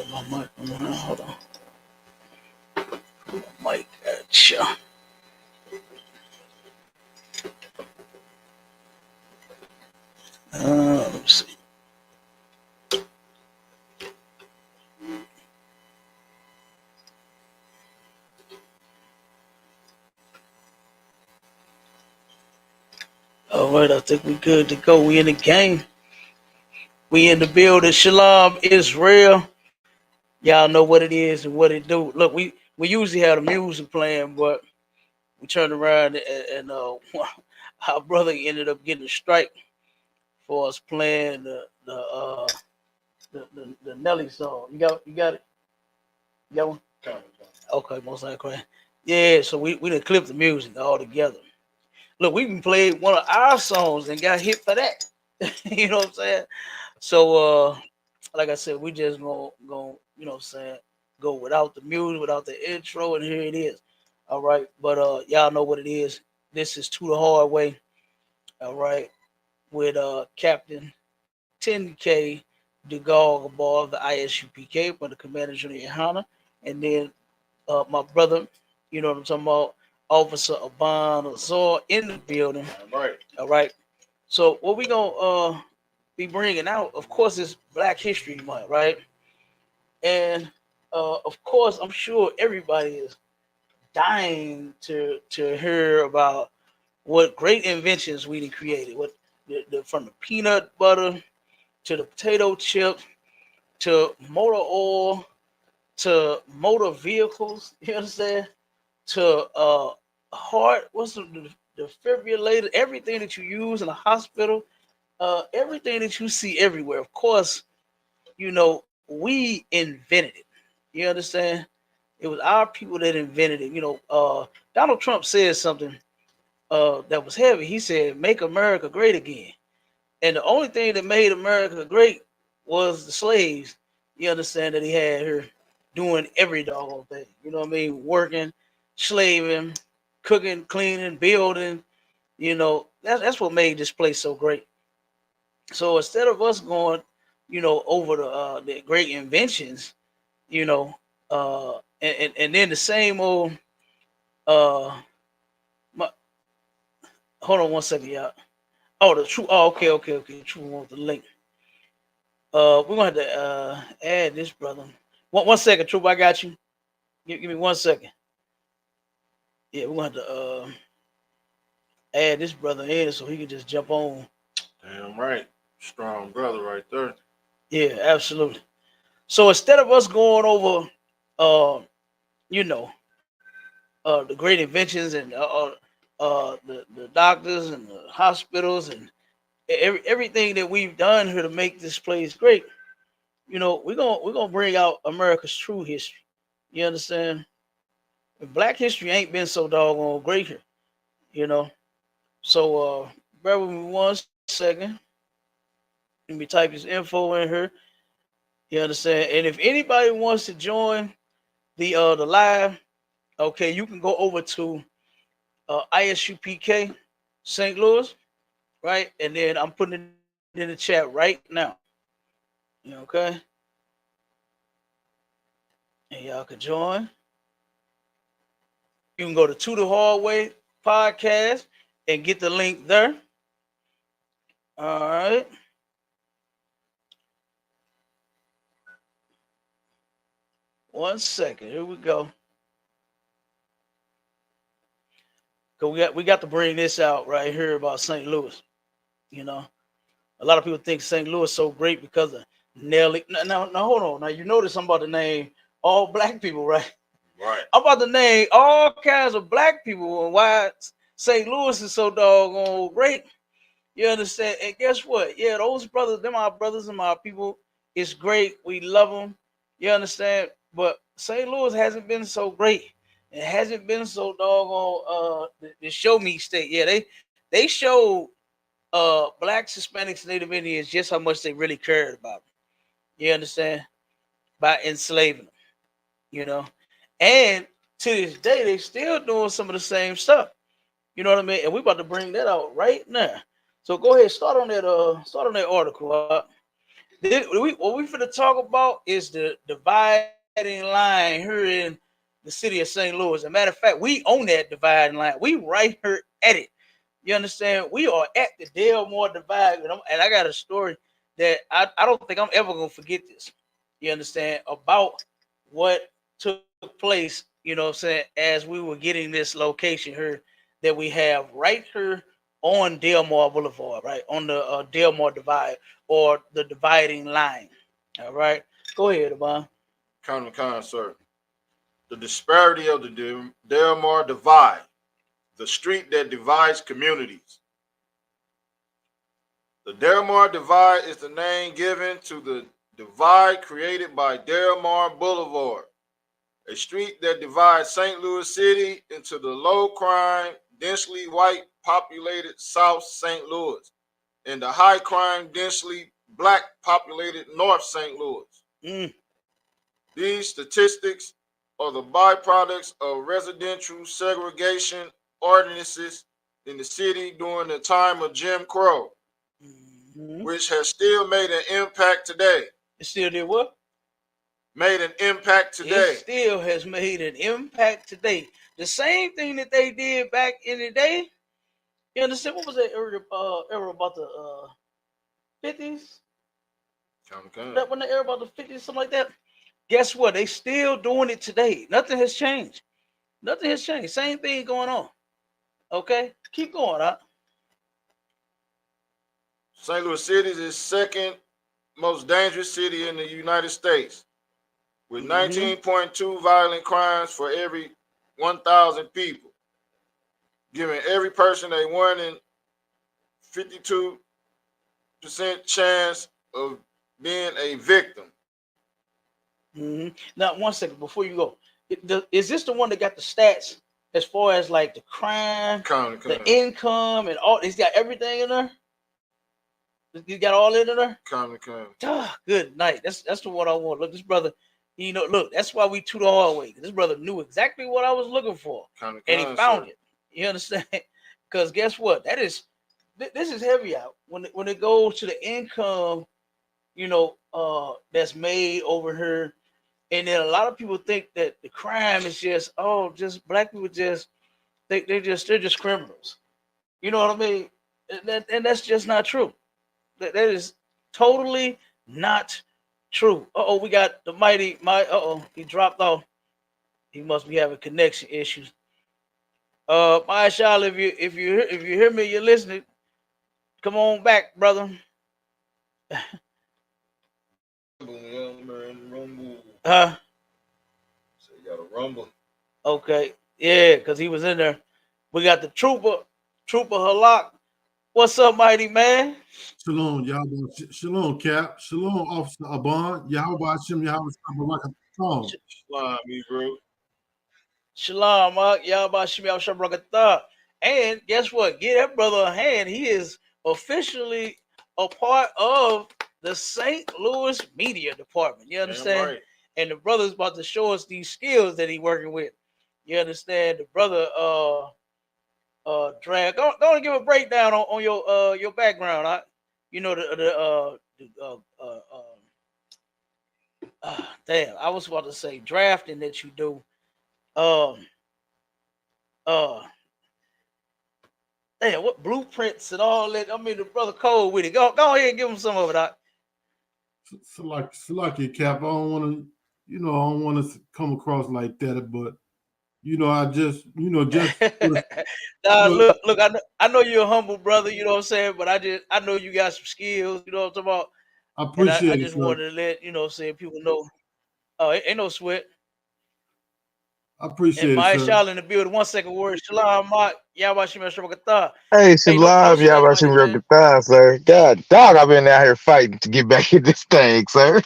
My mic, hold on. Mic, gotcha. Let me see. All right, I think we good to go. We in the game. We in the building. Shalom, Israel. Y'all know what it is and what it do. Look, we usually have the music playing, but we turned around and our brother ended up getting a strike for us playing the Nelly song. You got it? You got one? Okay, most likely. Yeah, so we didn't clip the music all together. Look, we even played one of our songs and got hit for that. You know what I'm saying? So like I said, we just gonna you know what I'm saying, go without the music, without the intro, and here it is. All right. But y'all know what it is. This is To the Hard Way, all right, with Captain 10K DeGaulle above the ISUPK for the Commander Junior YAHANNA. And then my brother, you know what I'm talking about, Officer Aban Azor in the building. All right. All right. So what we gonna be bringing out, of course, is Black History Month, right? And of course, I'm sure everybody is dying to hear about what great inventions we created. What from the peanut butter to the potato chip to motor oil to motor vehicles. You understand? To heart. What's the defibrillator? Everything that you use in a hospital. Everything that you see everywhere. Of course, you know, we invented it. You understand? It was our people that invented it. You know, Donald Trump said something that was heavy. He said, "Make America great again." And the only thing that made America great was the slaves. You understand that he had here doing every doggone thing. You know what I mean? Working, slaving, cooking, cleaning, building. You know, that's what made this place so great. So instead of us going, you know, over the great inventions, you know, and then the same old my, hold on one second, y'all. Oh, the true. Oh, okay. True wants the link. We're gonna have to add this brother. One second, Troop. I got you. Give me 1 second. Yeah, we're gonna have to add this brother in so he can just jump on. Damn right. Strong brother right there. Yeah, absolutely. So instead of us going over, you know, the great inventions and the doctors and the hospitals and everything that we've done here to make this place great, you know, we're gonna bring out America's true history. You understand? Black history ain't been so doggone great here, you know. So bear with me 1 second. Let me type his info in here. You understand? And if anybody wants to join the live, okay, you can go over to ISUPK St. Louis, right? And then I'm putting it in the chat right now. Okay. And y'all can join. You can go to the Hallway podcast and get the link there. All right. One second. Here we go. Cause we got to bring this out right here about St. Louis. You know, a lot of people think St. Louis is so great because of Nelly. Now, hold on. Now you notice I'm about to name all black people, right? Right. I'm about to name all kinds of black people and why St. Louis is so doggone great. You understand? And guess what? Yeah, those brothers, them our brothers and my people. It's great. We love them. You understand? But St. Louis hasn't been so great. It hasn't been so doggone the show me state. Yeah, they showed blacks, Hispanics, Native Indians just how much they really cared about them. You understand? By enslaving them, you know. And to this day, they still doing some of the same stuff. You know what I mean? And we about to bring that out right now. So go ahead, start on that article. What we finna talk about is the dividing line here in the city of St. Louis. As a matter of fact, we own that dividing line. We right here at it. You understand? We are at the Delmore Divide, and I got a story that I don't think I'm ever gonna forget this. You understand about what took place? You know what I'm saying? As we were getting this location here that we have right here on Delmore Boulevard, right on the Delmore Divide or the dividing line. All right, go ahead, Abon. County Con, sir. The disparity of the Delmar Divide, the street that divides communities. The Delmar Divide is the name given to the divide created by Delmar Boulevard, a street that divides St. Louis City into the low crime, densely white populated South St. Louis and the high crime, densely black populated North St. Louis. Mm. These statistics are the byproducts of residential segregation ordinances in the city during the time of Jim Crow, which has still made an impact today. It still did what? Made an impact today. It still has made an impact today. The same thing that they did back in the day. You understand? What was that era about the 50s? That when the era about the 50s, something like that. Guess what? They still doing it today. Nothing has changed. Nothing has changed. Same thing going on. Okay? Keep going, huh? St. Louis City is the second most dangerous city in the United States, with 19.2 violent crimes for every 1,000 people, giving every person a 1 in 52% chance of being a victim. Now, 1 second before you go. Is this the one that got the stats as far as like the crime, the income, and all? It's got everything in there. You got all in there. Good night. That's the one I want. Look, this brother. You know, look. That's why we took the hard way. This brother knew exactly what I was looking for, and he found it. You understand? Because guess what? This is heavy out when it goes to the income. You know, that's made over here. And then a lot of people think that the crime is just black people they're just criminals. You know what I mean? And that's just not true. That is totally not true. We got the he dropped off. He must be having connection issues. My child, if you hear me, you're listening. Come on back, brother. Huh? So you got a rumble. Okay. Yeah, because he was in there. We got the trooper Halak. What's up, mighty man? Shalom, Yahweh. Shalom, Cap. Shalom, Officer Aban. Yahweh Hashem, Yahweh Shalom. Shalom, bro. Shalom, Yahweh Hashem, Yahweh Shabrakatah. And guess what? Give that brother a hand. He is officially a part of the St. Louis Media Department. You understand? Right. And the brother's about to show us these skills that he's working with. You understand? The brother drag. Go and give a breakdown on your background. Huh? You know damn, I was about to say drafting that you do. Damn, what blueprints and all that? I mean, the brother Cole with it. Go ahead and give him some of it. Huh? Select Cap. I don't want to come across like that, but I just, look, I know you're a humble brother, you know what I'm saying, but I know you got some skills, you know what I'm talking about. I appreciate it. I just wanted to let people know. Oh, ain't no sweat. I And appreciate it, my sir. Shala in the building. 1 second word. Shalom, Mark. Yabashim Shabakata. Hey, Hey, no Shalom, sweat, Yabashim man. Rekatan, sir. God, dog, I've been out here fighting to get back in this thing, sir.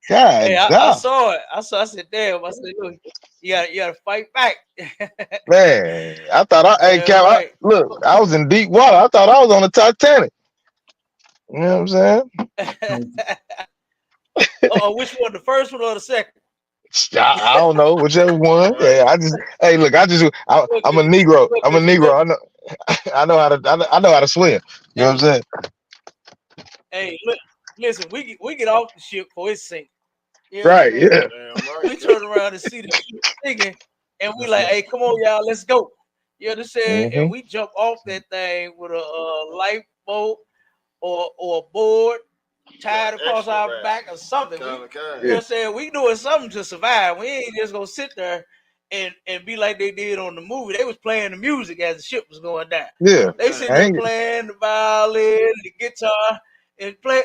Hey, God, I dog. saw it. I said, damn. I said, look, you gotta fight back. Man, hey, Damn Cap, right. look, I was in deep water. I thought I was on the Titanic. You know what I'm saying? Which one? The first one or the second? I don't know, whichever one. Right. Yeah, hey, look, Look, I'm a Negro. look, I'm a listen, look. Negro. I know I know how to swim. You know what I'm saying? Hey, look, listen. We get off the ship for its sink. You Right, understand? yeah. Damn right. We turn around and see the ship sinking, and we That's like, right. hey, come on, y'all, let's go. You understand? Mm-hmm. And we jump off that thing with a lifeboat or a board tied Got across extra our rap. back or something. Kind of You Yeah. know what I'm saying? We doing something to survive. We ain't just gonna sit there and be like they did on the movie. They was playing the music as the ship was going down. Yeah. They Damn. sitting I there ain't, playing the violin, the guitar, and play.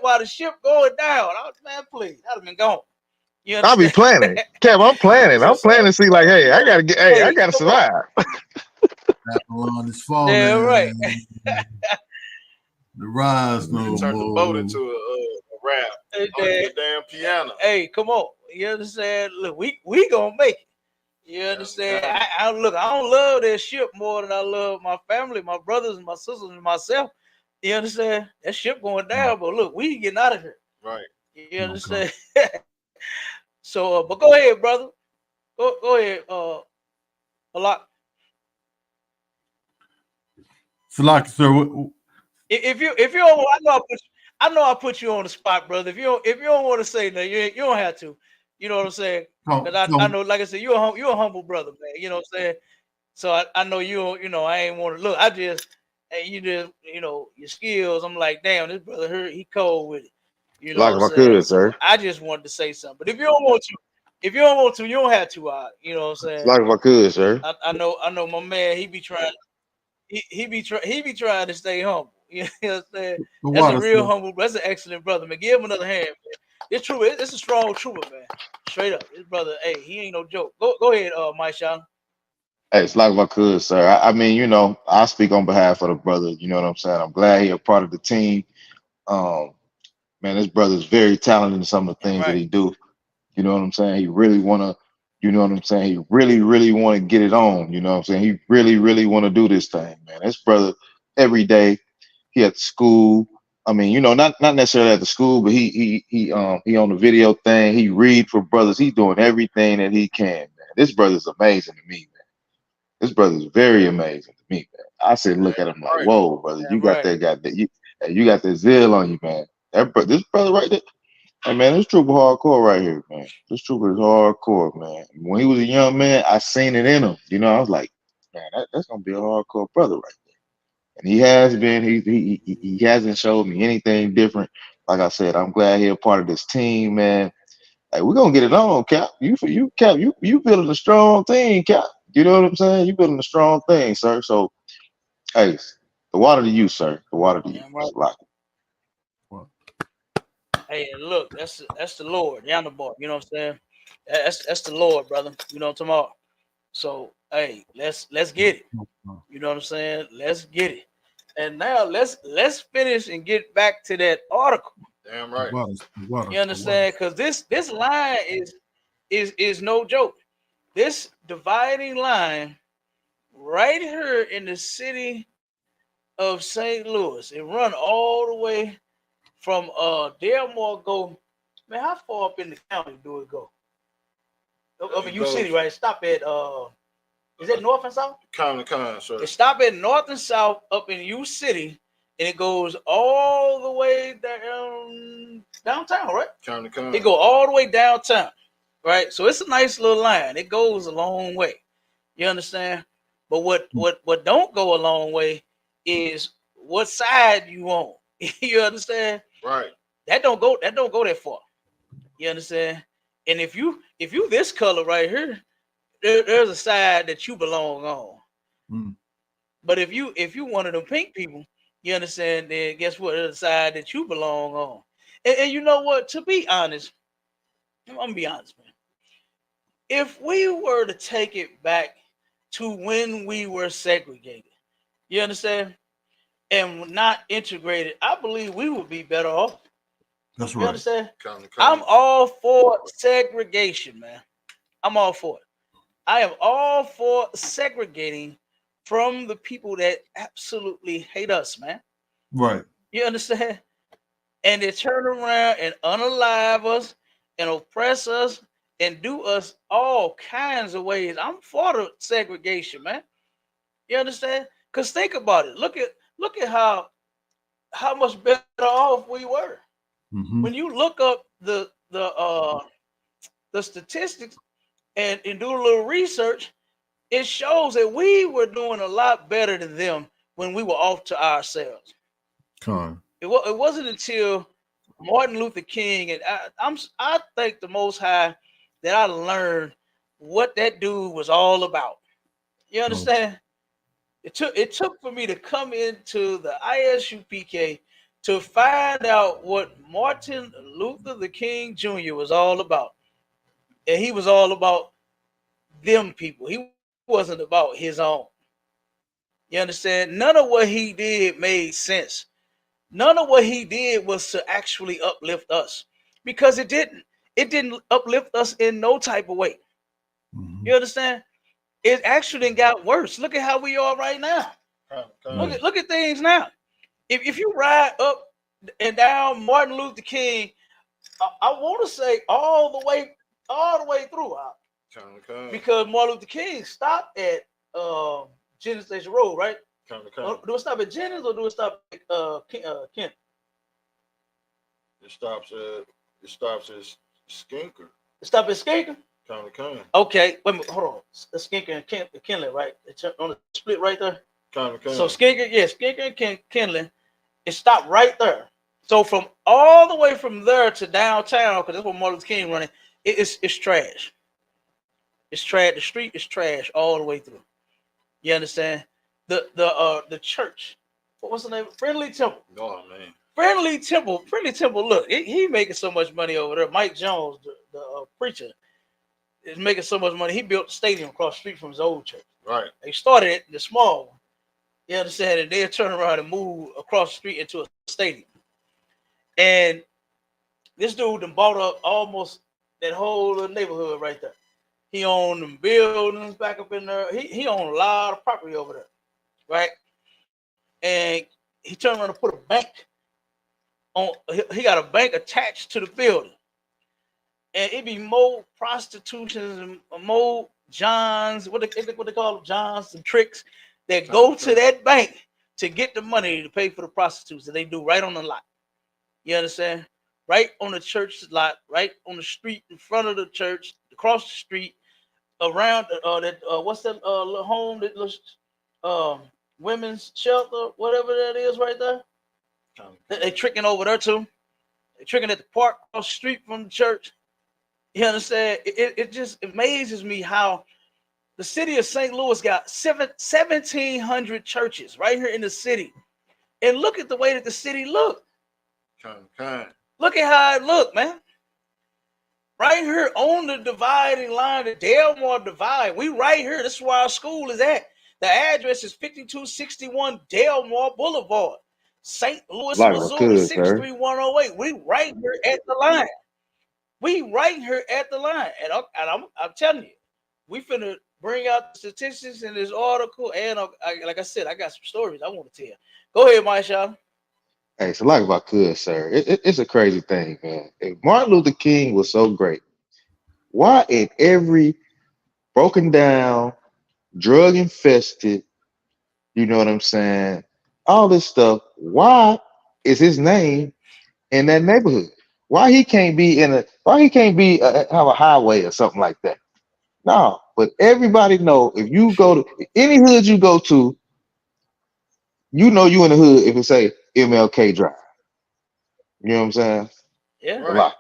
While the ship going down. I was man, please, I'd have been gone. You I'll be understand? planning. Kev, I'm planning. I'm Yes, planning sir. to see like, hey, I Hey, gotta come on. survive. Babylon is Damn right. falling. The rise You no turned the boat more. into a rap Hey, under the damn piano. hey, come on. You understand? Look, we gonna make it. You understand? Kind of. I look. I don't love that ship more than I love my family, my brothers, and my sisters, and myself. You understand? That ship going down, but look, we getting out of here. Right. You Okay. understand? So, but go ahead, brother. Go ahead. A lot. Salaki, sir. If you don't, I know I put you on the spot, brother. If you don't want to say that, you don't have to. You know what I'm saying? Because I know, like I said, you're a humble brother, man. You know what I'm saying? So I know I ain't want to look. I just and you just your skills. I'm like, damn, this brother he cold with it. You know Like what I'm if I saying? could, So sir. I just wanted to say something. But if you don't want to, you don't have to. You know what I'm saying? Like if I could, sir. I know my man. He be trying. He be trying to stay humble. You know what I'm saying? The That's a water, real sir. humble. That's an excellent brother, man. Give him another hand, man. It's true. It's a strong trooper, man. Straight up, this brother. Hey, he ain't no joke. Go ahead, Mike Sean. Hey, it's like if I could, sir. I mean, I speak on behalf of the brother. You know what I'm saying? I'm glad he a part of the team. Um, man, this brother's very talented in some of the Damn things that right. he do. You know what I'm saying? He really wanna, you know what I'm saying? He really, really want to get it on. You know what I'm saying? He really, really want to do this thing, man. This brother, every day, he at school. I mean, not necessarily at the school, but he on the video thing. He read for brothers. He's doing everything that he can, man. This brother's amazing to me, man. This brother's very amazing to me, man. I said, look at him like, Right. whoa, brother, you Damn got right. you got that zeal on you, man. This brother right there. Hey man, this trooper hardcore right here, man. This trooper is hardcore, man. When he was a young man, I seen it in him. I was like, man, that's gonna be a hardcore brother right there. And he has been. He hasn't showed me anything different. Like I said, I'm glad he's a part of this team, man. Hey, we're gonna get it on, Cap. Cap, you building a strong thing, Cap. You know what I'm saying? You building a strong thing, sir. So, hey, the water to you, sir. The water to you. Damn right. Like, Hey, and look, that's the Lord, the boy. You know what I'm saying? That's the Lord, brother. You know what I'm talking about? So, hey, let's get it. You know what I'm saying? Let's get it. And now let's finish and get back to that article. Damn The right. water, the water, You the water. understand? Because this line is no joke. This dividing line right here in the city of St. Louis. It run all the way from Delmore go. Man, how far up in the county do it go? Up in It U City, goes right? Stop at is it north and south? kind, sir. It stop at north and south up in U City, and it goes all the way downtown, right? Kind. It go all the way downtown, right? So it's a nice little line. It goes a long way. You understand? But what don't go a long way is what side you on. You understand? Right. That don't go that far. You understand? And if you this color right here, there's a side that you belong on. Mm. But if you one of them pink people, you understand, then guess what? There's a side that you belong on. And you know what? To be honest, I'm gonna be honest, man. if we were to take it back to when we were segregated, you understand, and not integrated, I believe we would be better off. That's You right. understand? Come. I'm all for segregation, man. I'm all for it. I am all for segregating from the people that absolutely hate us, man. Right. You understand? And they turn around and unalive us and oppress us and do us all kinds of ways. I'm for the segregation, man. You understand? Because think about it. Look at how much better off we were. Mm-hmm. When you look up the statistics and do a little research, it shows that we were doing a lot better than them when we were off to ourselves. Con. It wasn't until Martin Luther King and I thank the Most High that I learned what that dude was all about. You Oh, understand? It took for me to come into the ISUPK to find out what Martin Luther the King Jr. was all about, and he was all about them people. He wasn't about his own. You understand? None of what he did made sense. None of what he did was to actually uplift us because it didn't. It didn't uplift us in no type of way. mm-hmm. You understand? It actually got worse. Look at how we are right now. Yeah. Look at things now. If you ride up and down Martin Luther King, I want to say all the way through, because Martin Luther King stopped at Jennings Station Road, right? Do it stop at Jennings or do it stop at Kent? It stops at Skinker. It stop at Skinker. Come. Okay, wait a minute, hold on. The Skinker and Kenley, right? It's on the split right there. Come. So Skinker, yeah, Skinker and Kenley, it stopped right there. So from all the way from there to downtown, because that's where Martin Luther King running, it's trash. It's trash. The street is trash all the way through. You understand? The church. What's the name? Friendly Temple. Oh man. Friendly Temple. Look, he making so much money over there. Mike Jones, the preacher, is making so much money. He built a stadium across the street from his old church. Right. They started it the small one. You understand? And they'll turn around and move across the street into a stadium. And this dude done bought up almost that whole little neighborhood right there. He owned them buildings back up in there. He owned a lot of property over there, right? And he turned around and put a bank on. He got a bank attached to the building, and it be more prostitutions and more Johns. What they call them, Johns and tricks that go to that bank to get the money to pay for the prostitutes that they do right on the lot. You understand? Right on the church lot, right on the street in front of the church, across the street, around what's that little home that looks women's shelter, whatever that is right there. They tricking over there too. They tricking at the park across the street from the church. You understand? It just amazes me how the city of St. Louis got 1,700 churches right here in the city. And look at the way that the city look. Look at how it look, man. Right here on the dividing line, the Delmar Divide. We right here. This is where our school is at. The address is 5261 Delmar Boulevard, St. Louis, Like I Missouri, could, sir. 63108. We right here at the line. We right here at the line. And I'm telling you, we finna bring out the statistics in this article. And like I said, I got some stories I want to tell. Go ahead, Maisha. Hey, so like if I could, sir, it's a crazy thing, man. If Martin Luther King was so great, why in every broken down, drug infested, you know what I'm saying, all this stuff, why is his name in that neighborhood? Why he can't be have a highway or something like that? No, but everybody know if you go to any hood you go to, you know you in the hood if it say MLK Drive. You know what I'm saying? Yeah. A lot.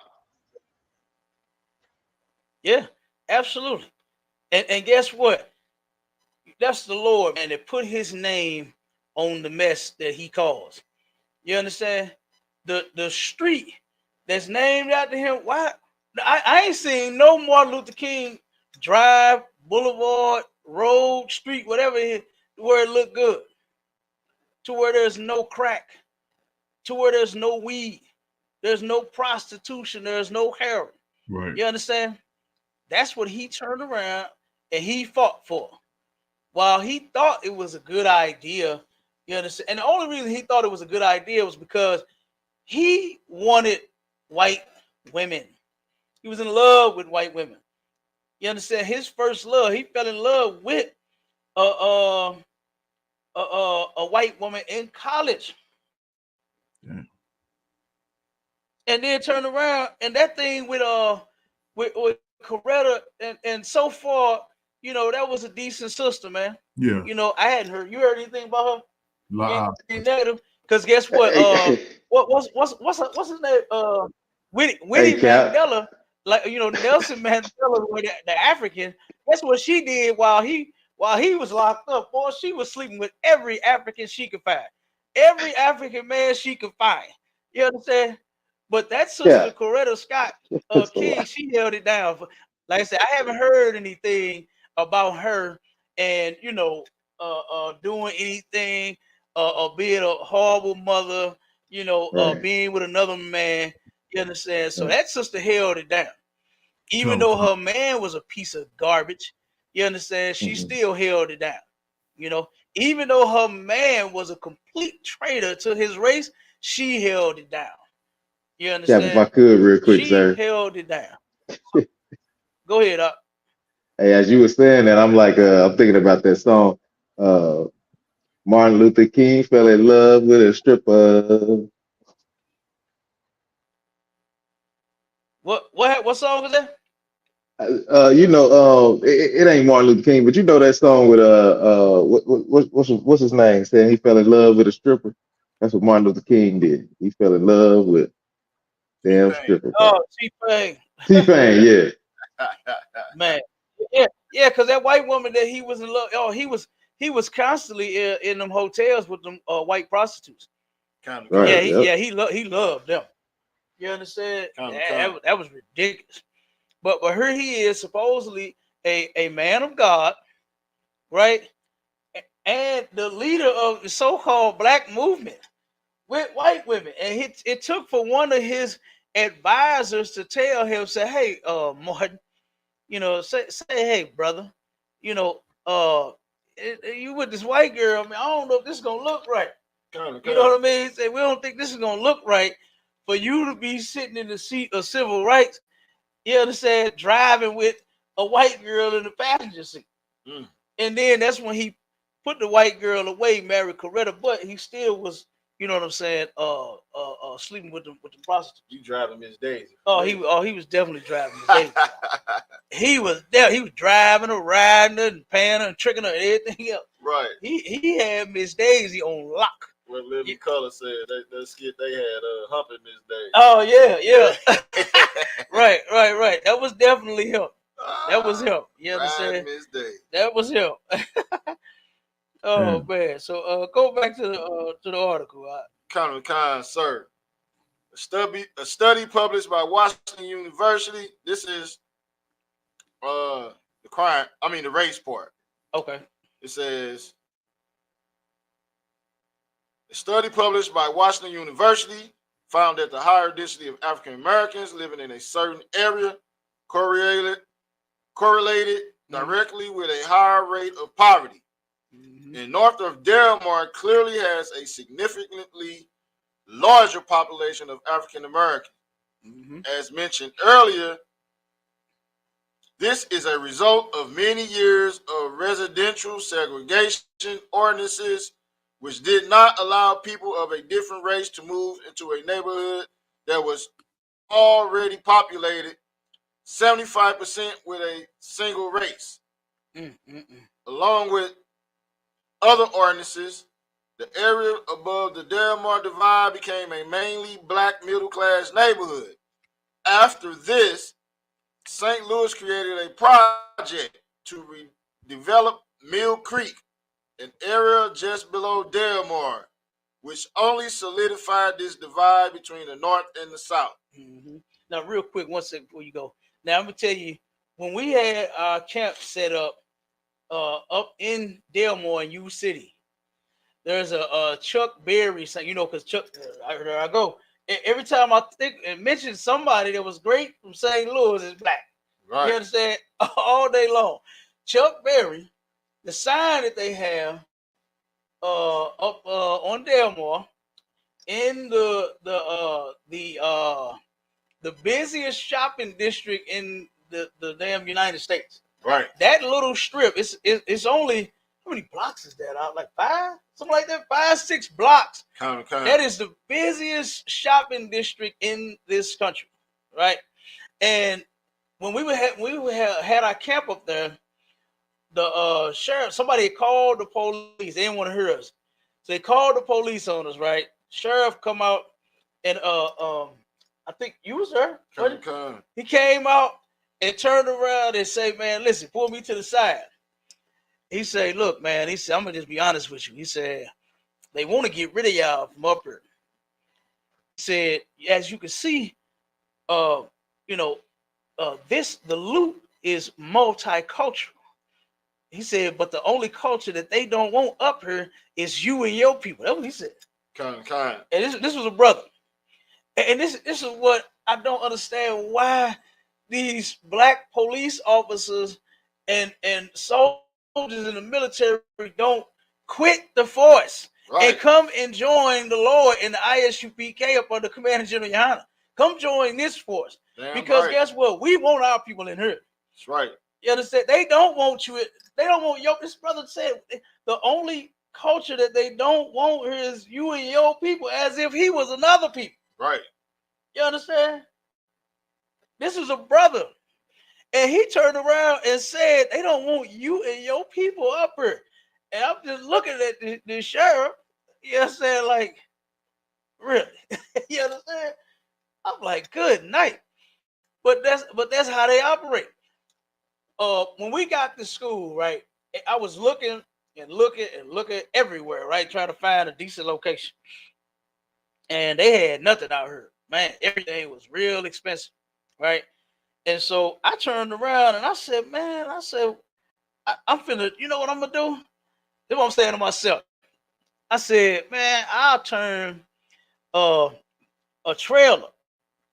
Yeah, absolutely. And guess what? That's the Lord, man, that put his name on the mess that he caused. You understand? The street that's named after him. Why? I ain't seen no Martin Luther King Drive, Boulevard, Road, Street, whatever it is, where it look good, to where there's no crack, to where there's no weed, there's no prostitution, there's no heroin. Right. You understand? That's what he turned around and he fought for. While he thought it was a good idea, you understand? And the only reason he thought it was a good idea was because he wanted white women. He was in love with white women. You understand? His first love, he fell in love with a white woman in college. Yeah. And then turn around and that thing with Coretta and so far, you know, that was a decent sister, man. Yeah. You know, I hadn't heard. You heard anything about her? La- Anything negative? Because guess what? What's his name? Winnie Hey, Cap. Mandela, like you know, Nelson Mandela, the African. Guess what she did while he was locked up? Boy, she was sleeping with every African she could find, every African man she could find. You understand? But that sister, Yeah. Coretta Scott That's a King, lot. she held it down. Like I said, I haven't heard anything about her and you know, doing anything, being a horrible mother, you know, Right. being with another man. You understand? So Right. that sister held it down, even though her man was a piece of garbage. You understand? She still held it down. You know, even though her man was a complete traitor to his race, she held it down. You Cap, if I understand? could, real quick, She sir. held it down. Go ahead, up. Hey, as you were saying that, I'm like, I'm thinking about that song. Uh, Martin Luther King fell in love with a stripper. What song was that? You know, it ain't Martin Luther King, but you know that song with what's his name? Saying he fell in love with a stripper. That's what Martin Luther King did. He fell in love with damn T-Pain. stripper. Oh, T-Pain. T-Pain, yeah. Man. Yeah, because that white woman that he was in love. Oh, he was constantly in them hotels with them white prostitutes. Kind of, Right. Yeah, Yep. he loved them. You understand? Kind of, That was ridiculous. But here he is, supposedly a man of God, right? And the leader of the so-called black movement with white women. And it took for one of his advisors to tell him, say, hey, Martin, you know, say, hey, brother, you know, you with this white girl, I mean, I don't know if this is gonna look right. You know what I mean? He said, we don't think this is gonna look right for you to be sitting in the seat of civil rights. You understand? Driving with a white girl in the passenger seat. Mm. And then that's when he put the white girl away, married Coretta, but he still was, you know what I'm saying, sleeping with the prostitute. You driving Miss Daisy. He was definitely driving Miss Daisy. He was there. He was driving her, riding her, and paying her, and tricking her, and everything else. Right. He had Miss Daisy on lock. What Living Color said, that skit they had humping Miss Daisy. Oh yeah. Right. That was definitely him. That was him. You understand? Miss Daisy. That was him. Oh man. So go back to the article. Kind sir. A study published by Washington University. This is the race part. Okay. It says a study published by Washington University found that the higher density of African Americans living in a certain area correlated directly with a higher rate of poverty. And north of Delmar clearly has a significantly larger population of African Americans. As mentioned earlier, this is a result of many years of residential segregation ordinances, which did not allow people of a different race to move into a neighborhood that was already populated 75% with a single race. Along with other ordinances, the area above the Delmar Divide became a mainly black middle-class neighborhood. After this, St. Louis created a project to redevelop Mill Creek, an area just below Delmar, which only solidified this divide between the north and the south. Now, real quick, one second before you go. Now, I'm gonna tell you when we had our camp set up in Delmore in U City, there's a Chuck Berry, you know, because Chuck, there I go. Every time I think and mention somebody that was great from St. Louis is black. Right. You understand? All day long. Chuck Berry, the sign that they have up on Delmore in the busiest shopping district in the damn United States. Right. That little strip, it's only, how many blocks is that? Like 5? Something like that? 5, 6 blocks. Count. That is the busiest shopping district in this country, right? And when we had our camp up there, the sheriff, somebody called the police. They didn't want to hear us, so they called the police on us. Right? Sheriff come out and I think you was there. He came out and turned around and say, "Man, listen, pull me to the side." He said, "Look, man," he said, "I'm gonna just be honest with you." He said, "They want to get rid of y'all from up here." He said, "As you can see, you know, the loot is multicultural." He said, "But the only culture that they don't want up here is you and your people." That's what he said. Kind. And this was a brother. And this is what I don't understand, why these black police officers and soldiers in the military don't quit the force and come and join the Lord in the ISUPK up under Commander General YAHANNA. Come join this force. Because guess what? We want our people in here. That's right. You understand? They don't want you. They don't want your. This brother said the only culture that they don't want here is you and your people, as if he was another people. Right. You understand? This is a brother. And he turned around and said, they don't want you and your people up here. And I'm just looking at the sheriff. You understand? Like, really? You understand? I'm like, good night. But that's how they operate. When we got to school, right, I was looking everywhere, right, trying to find a decent location. And they had nothing out here. Man, everything was real expensive, right? And so I turned around and I said, man, I'm finna, you know what I'm gonna do? That's what I'm saying to myself. I said, man, I'll turn a trailer.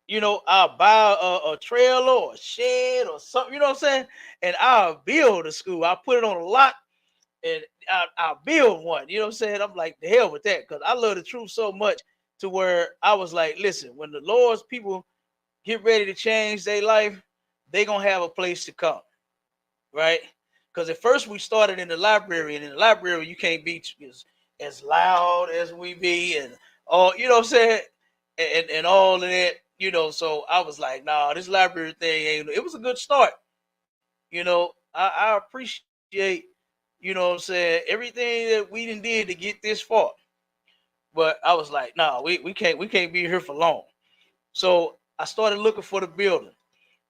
You know, I'll buy a trailer or a shed or something, you know what I'm saying? And I'll build a school. I'll put it on a lot and I'll build one. You know what I'm saying? I'm like, the hell with that, because I love the truth so much to where I was like, listen, when the Lord's people get ready to change their life, they going to have a place to come, right? Because at first we started in the library, and in the library you can't be as loud as we be and all, you know what I'm saying? And all of that. You know, so I was like, nah, this library thing ain't, it was a good start. You know, I appreciate, you know what I'm saying, everything that we did to get this far. But I was like, nah, we can't be here for long. So I started looking for the building.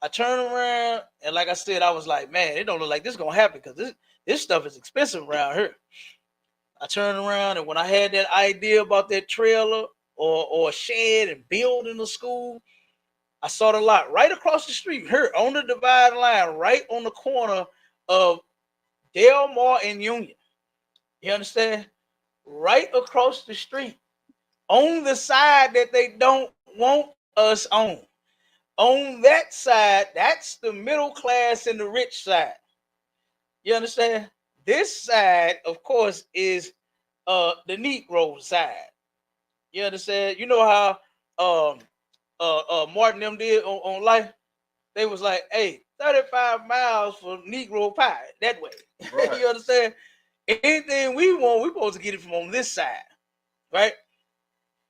I turned around and like I said, I was like, man, it don't look like this is gonna happen because this stuff is expensive around here. I turned around and when I had that idea about that trailer or a shed and building a school, I saw the lot right across the street here on the dividing line, right on the corner of Delmore and Union. You understand? Right across the street, on the side that they don't want us on. On that side, that's the middle class and the rich side. You understand? This side, of course, is the Negro side. You understand? You know how Martin them did on Life? They was like, hey, 35 miles for Negro pie that way. Right. You understand? Anything we want, we supposed to get it from on this side, right?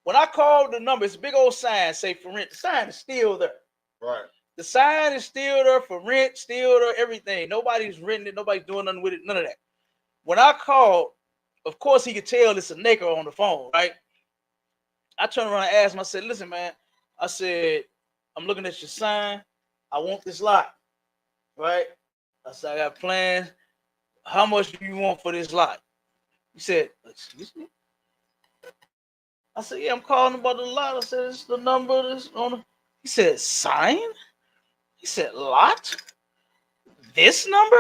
When I called the number, it's a big old sign, say for rent. The sign is still there. Right. The sign is still there for rent, still there, everything. Nobody's renting it. Nobody's doing nothing with it. None of that. When I called, of course, he could tell it's a nigger on the phone, right? I turned around and asked him, I said, listen, man, I said, I'm looking at your sign. I want this lot, right? I said, I got plans. How much do you want for this lot? He said, excuse me? I said, yeah, I'm calling about the lot. I said, it's the number. This on the... He said, sign? He said, lot? this number?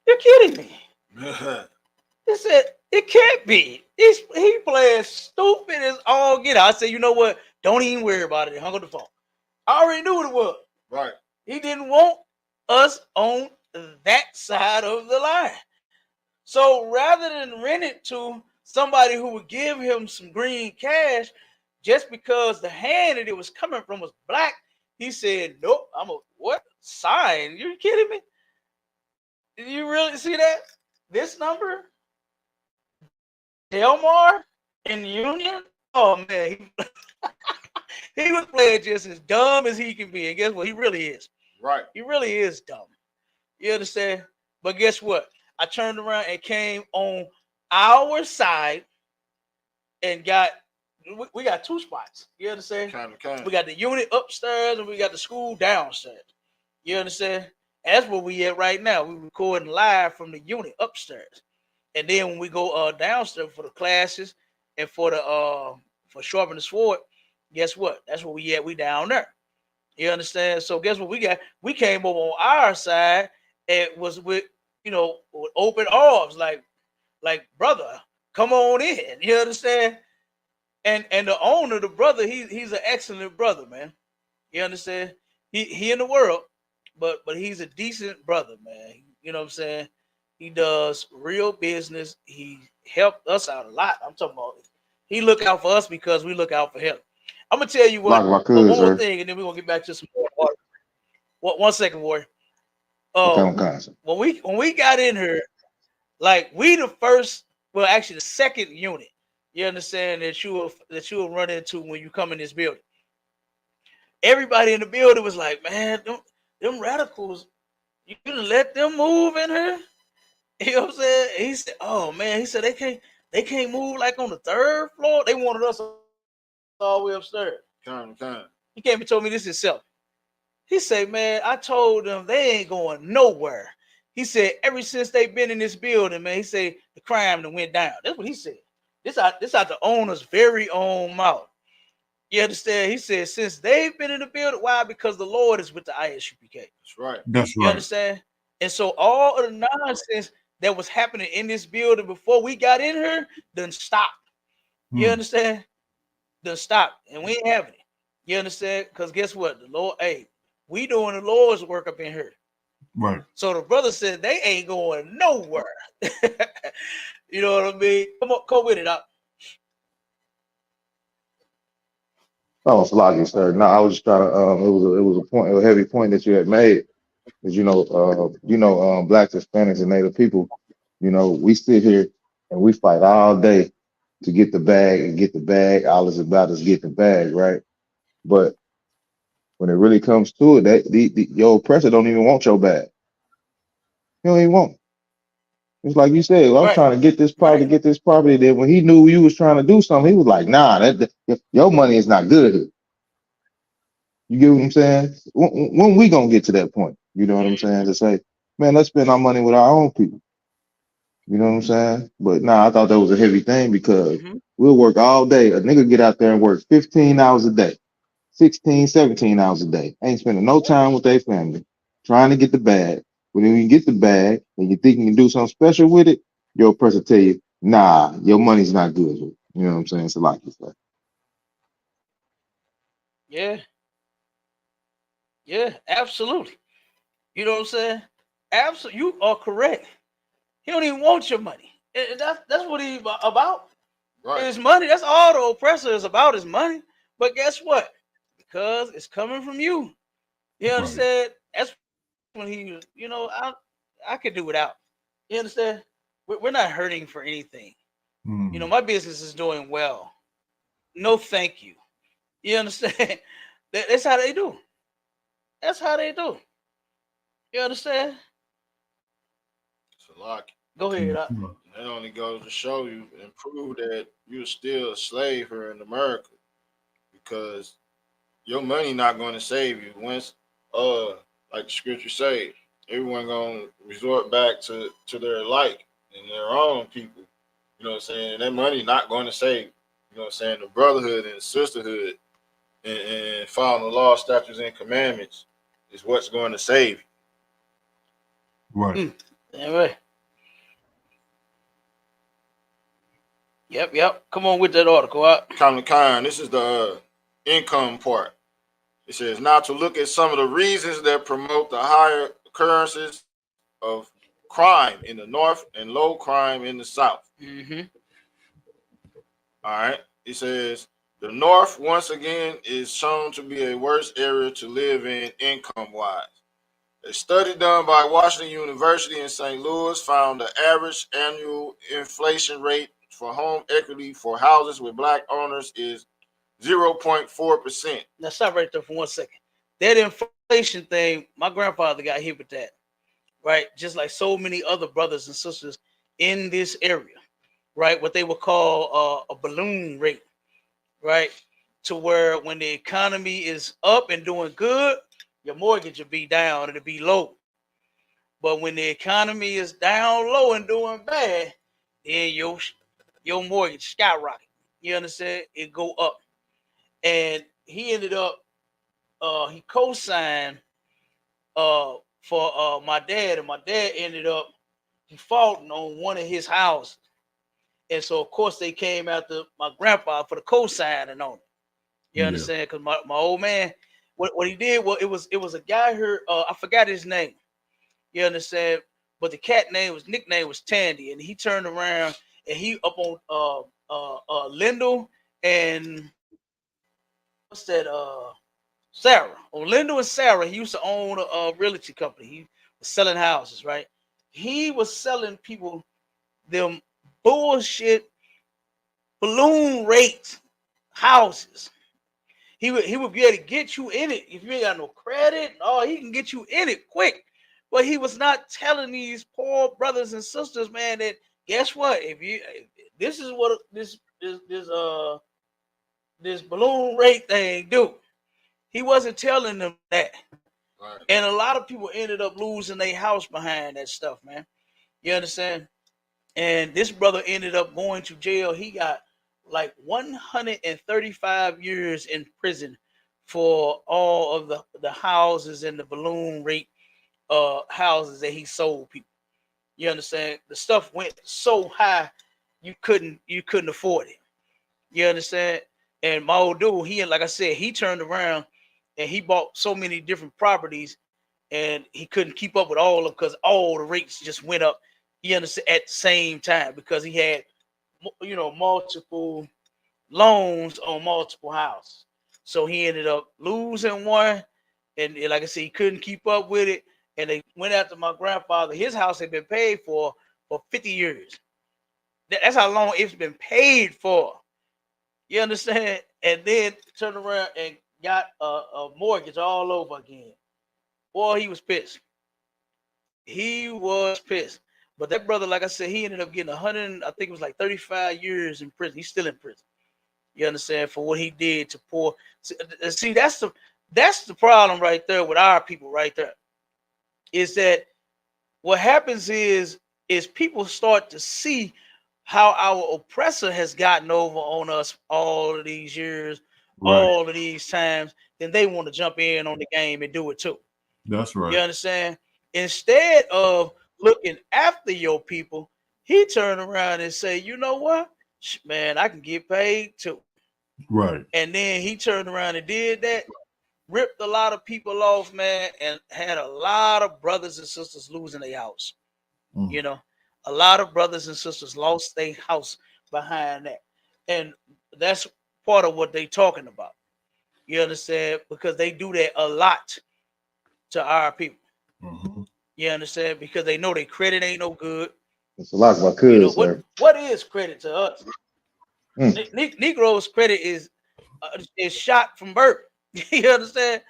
You're kidding me. He said, it can't be. He playing stupid as all get out. I said, you know what? Don't even worry about it. He hung up the phone. I already knew what it was. Right. He didn't want us on that side of the line. So rather than rent it to somebody who would give him some green cash, just because the hand that it was coming from was black, he said, nope, I'm a what? Sign? You kidding me? Did you really see that? This number? Delmar in Union? Oh man, he was playing just as dumb as he can be. And guess what? He really is. Right. He really is dumb. You understand? But guess what? I turned around and came on our side and we got two spots. You understand? Kind. We got the unit upstairs and we got the school downstairs. You understand? That's where we at right now. We recording live from the unit upstairs. And then when we go downstairs for the classes and for the for sharpening the sword, guess what? That's where we at. We down there. You understand? So guess what we got? We came over on our side and was with with open arms, like brother, come on in. You understand? And the owner, the brother, he's an excellent brother, man. You understand? He in the world, but he's a decent brother, man. You know what I'm saying? He does real business. He helped us out a lot. I'm talking about he look out for us because we look out for him. I'm gonna tell you what. One more thing, and then we're gonna get back to some more. One second, Warrior. When we got in here, like we the first, well, actually the second unit. You understand that you will run into when you come in this building. Everybody in the building was like, man, them radicals, you gonna let them move in here? You know what I'm saying? He said, oh man, he said they can't move like on the third floor. They wanted us all the way upstairs. He came and told me this himself. He said, man, I told them they ain't going nowhere. He said, ever since they've been in this building, man, he said the crime that went down. That's what he said. This out the owner's very own mouth. You understand? He said, since they've been in the building, why? Because the Lord is with the ISUPK. That's right. You understand? And so all of the nonsense that was happening in this building before we got in here done stopped. You understand? Done stopped. And we ain't having it. You understand? Because guess what? The Lord, we doing the Lord's work up in here. Right. So the brother said they ain't going nowhere. You know what I mean? Come with it up. Oh, Sloggy, sir. No, I was just trying to. It was a heavy point that you had made. Is blacks, Hispanics, and Native people. We sit here and we fight all day to get the bag and get the bag. All it's about is getting the bag, right? But when it really comes to it, that your oppressor don't even want your bag. He don't even want it. It's like you said, well, I'm trying to get this property. Then when he knew you was trying to do something, he was like, nah, your money is not good here. You get what I'm saying? When we gonna get to that point? You know what I'm saying? To say, man, let's spend our money with our own people. You know what I'm saying? But nah, I thought that was a heavy thing because we'll work all day. A nigga get out there and work 15 hours a day, 16, 17 hours a day. Ain't spending no time with their family, trying to get the bag. When you get the bag and you think you can do something special with it, your oppressor tell you, nah, your money's not good. You know what I'm saying? It's a lot of stuff. Yeah, absolutely. You know what I'm saying? Absolutely, you are correct. He don't even want your money. And that's what he's about. Right. His money. That's all the oppressor is about, is money. But guess what? Because it's coming from you. You understand? That's when he, I could do without. You understand? We're not hurting for anything. My business is doing well. No, thank you. You understand? That's how they do. That's how they do. You understand? It's a lot. Go ahead. That only goes to show you and prove that you're still a slave here in America, because your money not going to save you. Once, like the scripture say, everyone going to resort back to their like and their own people. You know what I'm saying? And that money not going to save you. You know what I'm saying? The brotherhood and the sisterhood and following the law, statutes, and commandments is what's going to save you. Right. Anyway. Yep. Come on with that article out. Kind. This is the income part. It says now to look at some of the reasons that promote the higher occurrences of crime in the north and low crime in the south. Mm-hmm. All right. It says the north once again is shown to be a worse area to live in income wise. A study done by Washington University in St. Louis found the average annual inflation rate for home equity for houses with black owners is 0.4%. Now stop right there for 1 second. That inflation thing, my grandfather got hit with that, right? Just like so many other brothers and sisters in this area, right? What they would call a balloon rate, right? To where when the economy is up and doing good, your mortgage will be down, it'll be low. But when the economy is down low and doing bad, then your mortgage skyrocket. You understand? It go up. And he ended up he co-signed for my dad, and my dad ended up defaulting on one of his houses. And so of course they came after my grandpa for the co-signing on it. You understand? Because my old man, what he did was it was a guy here, I forgot his name. You understand? But the cat nickname was Tandy, and he turned around and he up on Lindell and what's that? Sarah. On Lindell and Sarah, he used to own a realty company. He was selling houses, right? He was selling people them bullshit balloon rates houses. He would be able to get you in it if you ain't got no credit. Oh, he can get you in it quick. But he was not telling these poor brothers and sisters, man, that guess what? If this is what this balloon rate thing do. He wasn't telling them that. Right. And a lot of people ended up losing their house behind that stuff, man. You understand? And this brother ended up going to jail. He got like 135 years in prison for all of the houses and the balloon rate houses that he sold people. You understand? The stuff went so high you couldn't afford it. You understand? And my old dude, like I said, he turned around and he bought so many different properties, and he couldn't keep up with all of them because all the rates just went up. You understand? At the same time, because he had, multiple loans on multiple houses. So he ended up losing one, and like I said, he couldn't keep up with it. And they went after my grandfather. His house had been paid for 50 years. That's how long it's been paid for. You understand? And then turned around and got a mortgage all over again. Boy, he was pissed. He was pissed. But that brother, like I said, he ended up getting 100, I think it was like 35 years in prison. He's still in prison. You understand? For what he did to poor. See, that's the problem right there with our people right there. Is that what happens is people start to see how our oppressor has gotten over on us all of these years, all of these times, then they want to jump in on the game and do it too. That's right. You understand? Instead of looking after your people, he turned around and say, you know what? Man, I can get paid too. Right. And then he turned around and did that, ripped a lot of people off, man, and had a lot of brothers and sisters losing their house. You know, a lot of brothers and sisters lost their house behind that. And that's part of what they talking about. You understand? Because they do that a lot to our people. You understand? Because they know their credit ain't no good. It's a lot of my cousins, sir. What is credit to us? Negroes' credit is shot from birth. You understand?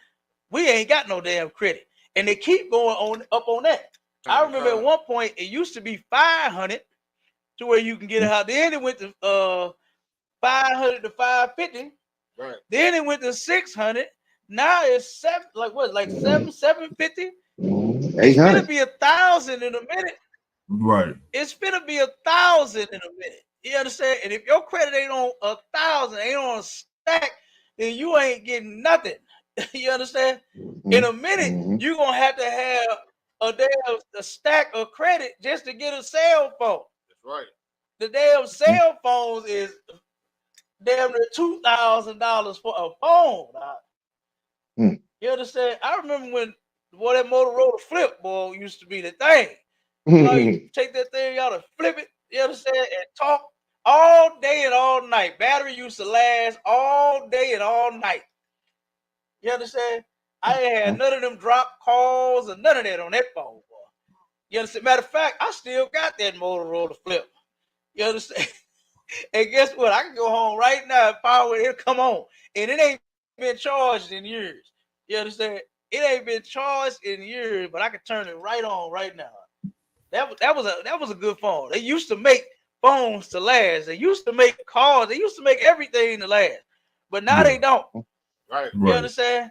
We ain't got no damn credit. And they keep going on up on that. I remember at one point it used to be 500 to where you can get it out. Then it went to 500 to 550. Right. Then it went to 600. Now it's 750. It's gonna be 1,000 in a minute. Right. It's gonna be 1,000 in a minute. You understand? And if your credit ain't on 1,000, ain't on a stack, then you ain't getting nothing. You understand? In a minute, you're gonna have to have a stack of credit just to get a cell phone. That's right. The damn cell phones is damn near $2,000 for a phone. Mm. You understand? I remember when that Motorola flip boy used to be the thing. You take that thing out and flip it, you understand, and talk all day and all night. Battery used to last all day and all night. You understand? I ain't had none of them drop calls or none of that on that phone, boy. You understand? Matter of fact, I still got that Motorola flip. You understand? And guess what? I can go home right now and power it'll come on. And it ain't been charged in years. You understand? It ain't been charged in years, but I can turn it right on right now. That was a good phone. They used to make phones to last. They used to make cars. They used to make everything to last. But now they don't. Right. You understand?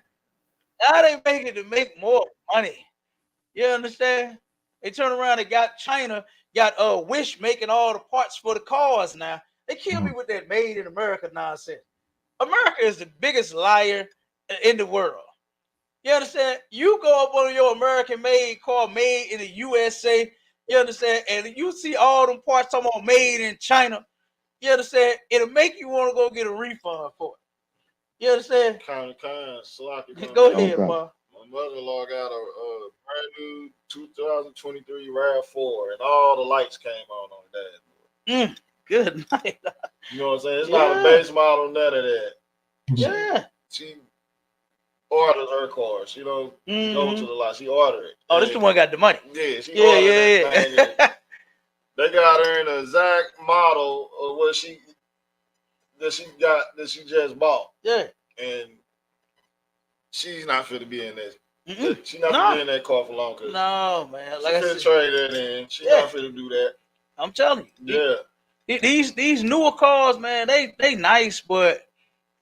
Now they make it to make more money. You understand? They turn around and got China, got Wish making all the parts for the cars now. They kill me with that made in America nonsense. America is the biggest liar in the world. You understand? You go up on your American made car made in the USA, you understand, and you see all them parts talking about made in China, you understand? It'll make you want to go get a refund for it. You understand? Go ahead, bro. My mother-in-law got a brand new 2023 RAV4, and all the lights came on that. Good night. You know what I'm saying? It's not a base model, none of that. Yeah. She orders her car. She don't go to the lot. She ordered it. Oh, this the one got the money. Yeah, she ordered that thing. They got her in the exact model of what she just bought. Yeah. And she's not fit to be in this. She's not fit to be in that car for long. No, man. Like she fit to trade that in. She's not fit to do that. I'm telling you. Yeah. These newer cars, man, they nice, but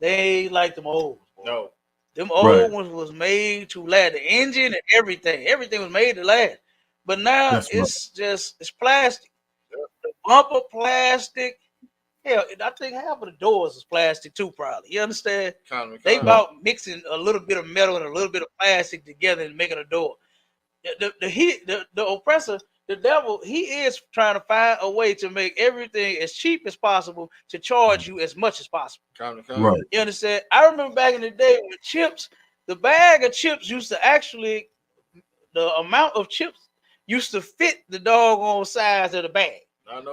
they ain't like them old. No. Them old ones was made to last. The engine and everything was made to last. But now it's plastic. The bumper plastic. Hell, I think half of the doors is plastic too, probably. You understand? They about mixing a little bit of metal and a little bit of plastic together and making a door. The oppressor, the devil, he is trying to find a way to make everything as cheap as possible to charge you as much as possible. Right. You understand? I remember back in the day when chips, the bag of chips used to actually, the amount of chips used to fit the doggone size of the bag.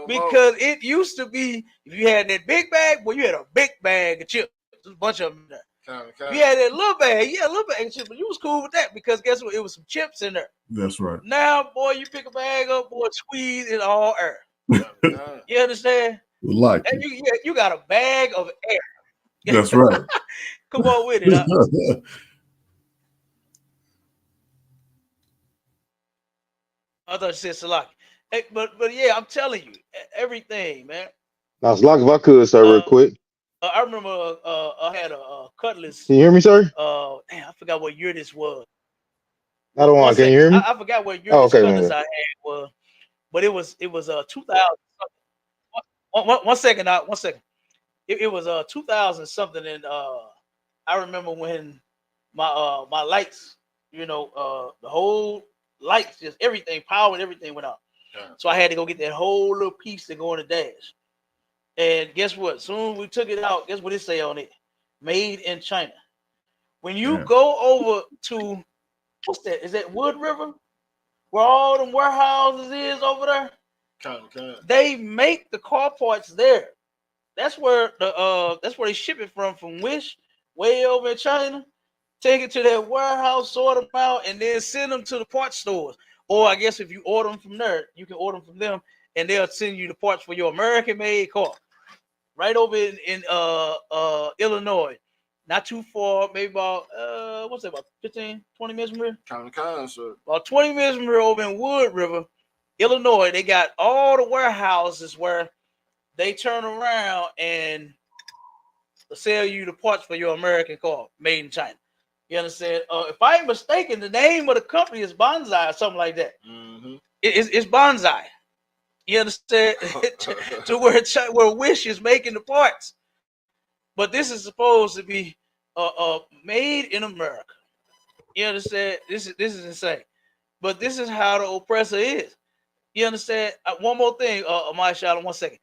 Because it used to be, if you had that big bag, well, you had a big bag of chips. There's a bunch of them there. You had that little bag, a little bag of chips, but you was cool with that because guess what? It was some chips in there. That's right. Now, boy, you pick a bag up, boy, squeeze it all air. You understand? Like you got a bag of air. That's right. Come on with it. I thought you said Salaki. Hey, but yeah, I'm telling you, everything, man. Now, Salaki, if I could, sir, real quick. I remember I had a Cutlass. Can you hear me, sir? Damn, I forgot what year this was. I don't want. Can you hear me? I forgot what year this Cutlass I had was, but it was 2000. One second, out. 1 second. It was 2000 something, and I remember when my my lights, the whole lights, just everything, power and everything went out. So I had to go get that whole little piece to go in the dash. And guess what? Soon as we took it out, guess what it say on it? Made in China. When you go over to, what's that? Is that Wood River? Where all them warehouses is over there? They make the car parts there. That's where they ship it from Wish, way over in China. Take it to that warehouse, sort them out, and then send them to the parts stores. Or I guess if you order them from there, you can order them from them, and they'll send you the parts for your American-made car. Right over in Illinois, not too far, maybe about about 15, 20 minutes from here. About 20 minutes from here, over in Wood River, Illinois. They got all the warehouses where they turn around and sell you the parts for your American car made in China. You understand? If I ain't mistaken, the name of the company is Bonsai or something like that. Mm-hmm. It's Bonsai. You understand? To where Wish is making the parts, but this is supposed to be made in America. You understand? This is insane. but this is how the oppressor is. You understand? One more thing, my shot in 1 second.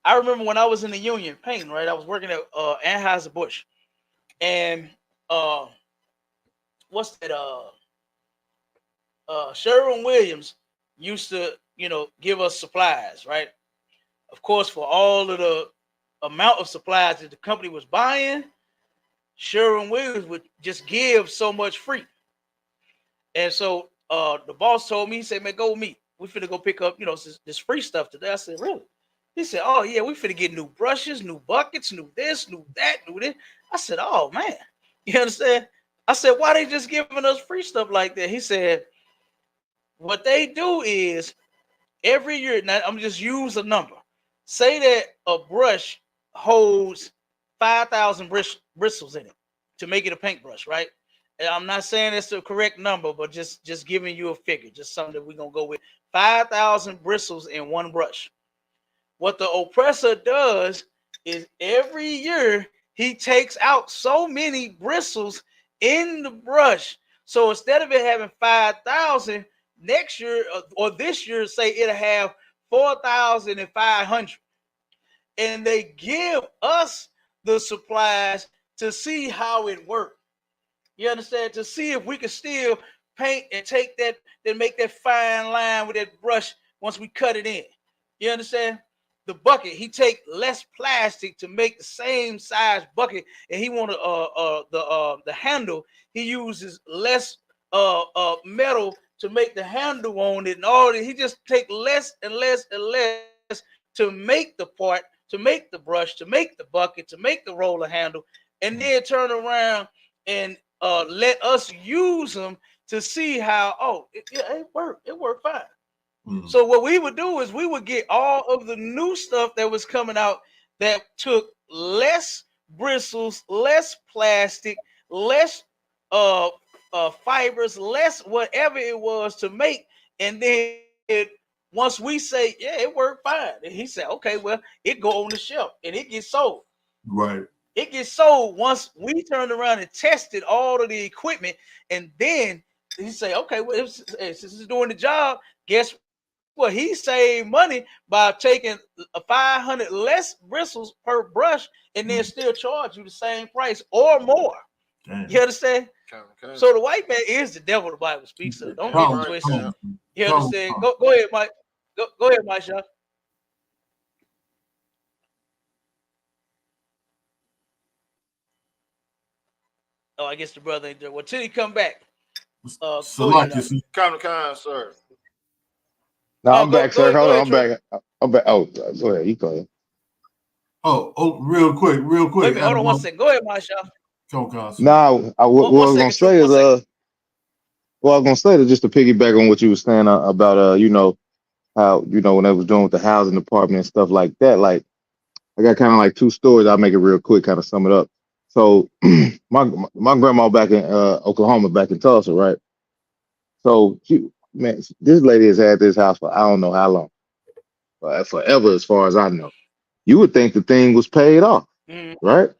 I remember when I was in the union painting, right? I was working at Anheuser-Busch, and what's that? Sherwin-Williams used to, give us supplies, right? Of course, for all of the amount of supplies that the company was buying, Sherwin-Williams would just give so much free. And so the boss told me, he said, man, go with me. We finna go pick up, this free stuff today. I said, really? He said, oh, yeah, we finna get new brushes, new buckets, new this, new that, new this. I said, oh, man. You understand? I said, why they just giving us free stuff like that? He said, what they do is every year, now I'm just use a number. Say that a brush holds 5,000 bristles in it to make it a paintbrush, right? And I'm not saying it's the correct number, but just giving you a figure, just something that we're gonna go with. 5,000 bristles in one brush. What the oppressor does is every year he takes out so many bristles in the brush. So instead of it having 5,000, next year or this year, say it'll have 4,500. And they give us the supplies to see how it works. You understand? To see if we can still paint and take that, then make that fine line with that brush once we cut it in. You understand? The bucket, he take less plastic to make the same size bucket, and he want the handle. He uses less metal to make the handle on it, and all that. He just take less and less and less to make the part, to make the brush, to make the bucket, to make the roller handle, and then turn around and let us use them to see how, it worked fine. Mm-hmm. So what we would do is we would get all of the new stuff that was coming out that took less bristles, less plastic, less fibers, less whatever it was to make, and then once we say, yeah, it worked fine, and he said, okay, well, it go on the shelf and it gets sold. Right. It gets sold once we turned around and tested all of the equipment, and then he say, okay, well, since it's doing the job, guess what? He saved money by taking 500 less bristles per brush, and then still charge you the same price or more. Damn. You understand? Okay. So the white man is the devil, the Bible speaks. So don't get it twisted. You understand? Go ahead, Mike. Go ahead, Mike Shaw. Oh, I guess the brother ain't there. Well, till he come back. So like you see, kind, sir. No, I'm back, sir. Hold on, I'm back. I'm back. Oh, go ahead. You go ahead. Oh, real quick. Wait a minute, hold on 1 second. Go ahead, Masha. No, what I was gonna say is well, I was gonna say is just to piggyback on what you were saying about how when they was doing with the housing department and stuff like that. Like I got kind of like two stories. I'll make it real quick, kind of sum it up. So my grandma back in Oklahoma, back in Tulsa, right? So man, this lady has had this house for I don't know how long, forever, as far as I know. You would think the thing was paid off, right?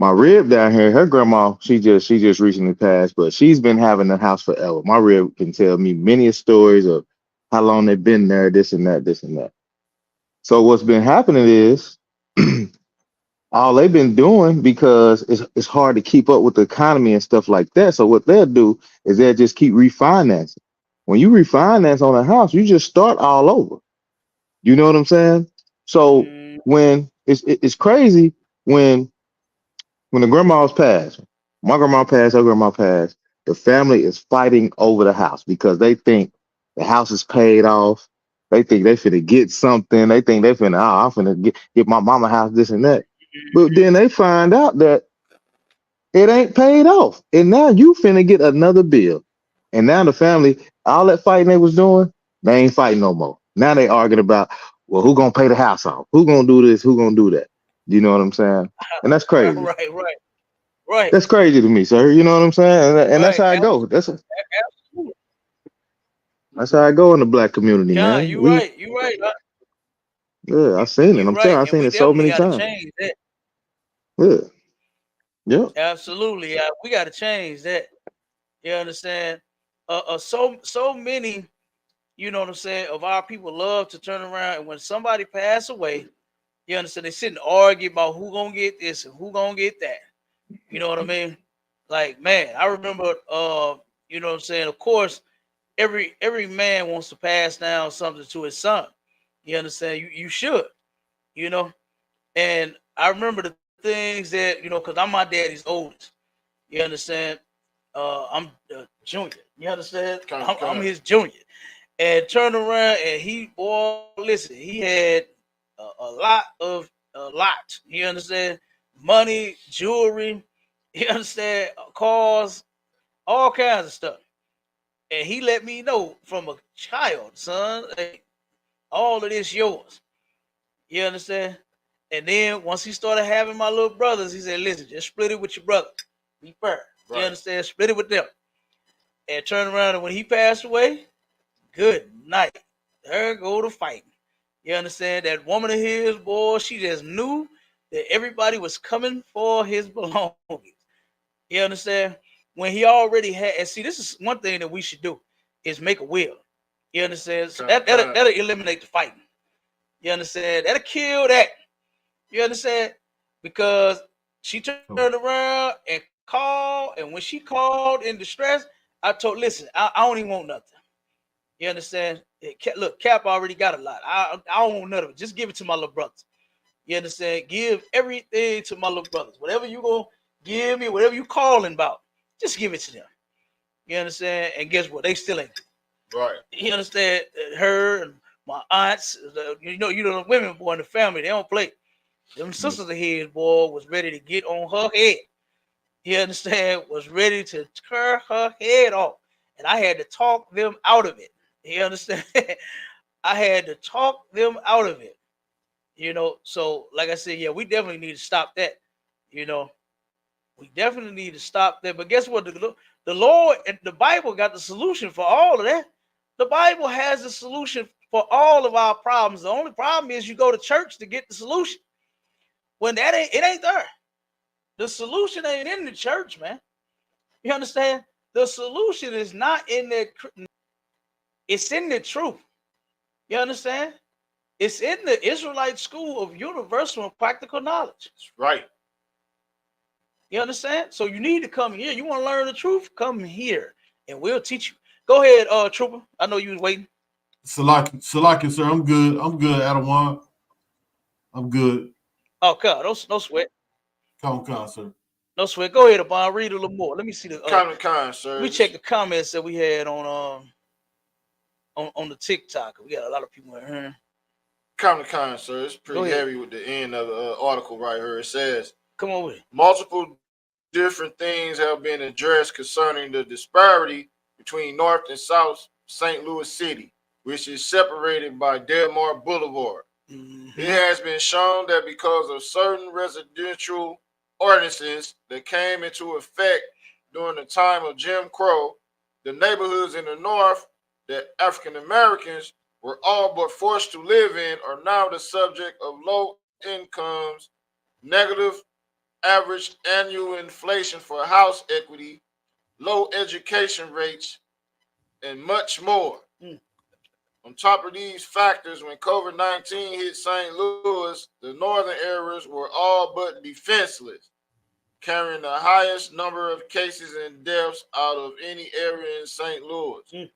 My rib down here, her grandma, she just recently passed, but she's been having the house forever. My rib can tell me many stories of how long they've been there, this and that, this and that. So what's been happening is all they've been doing, because it's hard to keep up with the economy and stuff like that. So what they'll do is they'll just keep refinancing. When you refinance on a house, you just start all over. You know what I'm saying? So when it's crazy when the grandma's passed, my grandma passed, her grandma passed, the family is fighting over the house because they think the house is paid off. They think they finna get something. They think they finna, I'm finna get my mama house, this and that. But then they find out that it ain't paid off. And now you finna get another bill. And now the family, all that fighting they was doing, they ain't fighting no more. Now they arguing about, well, who gonna pay the house off? Who gonna do this? Who gonna do that? You know what I'm saying? And that's crazy. Right. That's crazy to me, sir. You know what I'm saying? And that's how I go. That's how I go in the black community, man. You right. Yeah, I seen it. I'm telling you, I seen it so many times. Change that. Yeah. Absolutely. Yeah, we got to change that. You understand? So many, you know what I'm saying, of our people love to turn around and when somebody pass away, you understand, they sit and argue about who gonna get this and who gonna get that. You know what I mean? Like, man, I remember you know what I'm saying, of course, every man wants to pass down something to his son. You understand? You should, you know. And I remember the things that, you know, because I'm my daddy's oldest. You understand? I'm the junior. You understand? I'm his junior. And turn around and he, boy, listen, he had a lot. You understand? Money, jewelry, you understand? Cars, all kinds of stuff. And he let me know from a child, son, hey, all of this yours. You understand? And then once he started having my little brothers, he said, listen, just split it with your brother. Be fair. Right. You understand? Split it with them. And turn around, and when he passed away, good night. There go to fighting. You understand? That woman of his, boy, she just knew that everybody was coming for his belongings. You understand? When he already had, and see, this is one thing that we should do, is make a will. You understand? So that'll eliminate the fighting. You understand? That'll kill that. You understand? Because she turned around and called, and when she called in distress, I told, listen, I don't even want nothing. You understand? Look, Cap already got a lot. I don't want none of it. Just give it to my little brothers. You understand? Give everything to my little brothers. Whatever you gonna give me, whatever you calling about, just give it to them. You understand? And guess what? They still ain't. Right. You understand? Her and my aunts, you know, the women, boy, in the family, they don't play. Them sisters of his, boy, was ready to get on her head. You understand? Was ready to tear her head off. And I had to talk them out of it. You understand? I had to talk them out of it. You know, so like I said, yeah, we definitely need to stop that. You know, we definitely need to stop that. But guess what? The Lord and the Bible got the solution for all of that. The Bible has the solution for all of our problems. The only problem is you go to church to get the solution. When it ain't there. The solution ain't in the church, man. You understand? The solution is not in the, it's in the truth. You understand? It's in the Israelite school of universal and practical knowledge. That's right. You understand? So you need to come here. You want to learn the truth? Come here, and we'll teach you. Go ahead, Trooper. I know you was waiting. Salaki, sir. I'm good. I'm good, Adawan. I'm good. Oh, God, no sweat. Come, sir. No sweat. Go ahead, Abon. Read a little more. Let me see the sir. Let me check the comments that we had on the TikTok. We got a lot of people in here. Comment, sir. It's pretty heavy with the end of the article right here. It says, come on with it. Multiple different things have been addressed concerning the disparity between North and South St. Louis City, which is separated by Delmar Boulevard. Mm-hmm. It has been shown that because of certain residential ordinances that came into effect during the time of Jim Crow, the neighborhoods in the North that African Americans were all but forced to live in are now the subject of low incomes, negative average annual inflation for house equity, low education rates, and much more. On top of these factors, when COVID-19 hit St. Louis, the northern areas were all but defenseless, carrying the highest number of cases and deaths out of any area in St. Louis.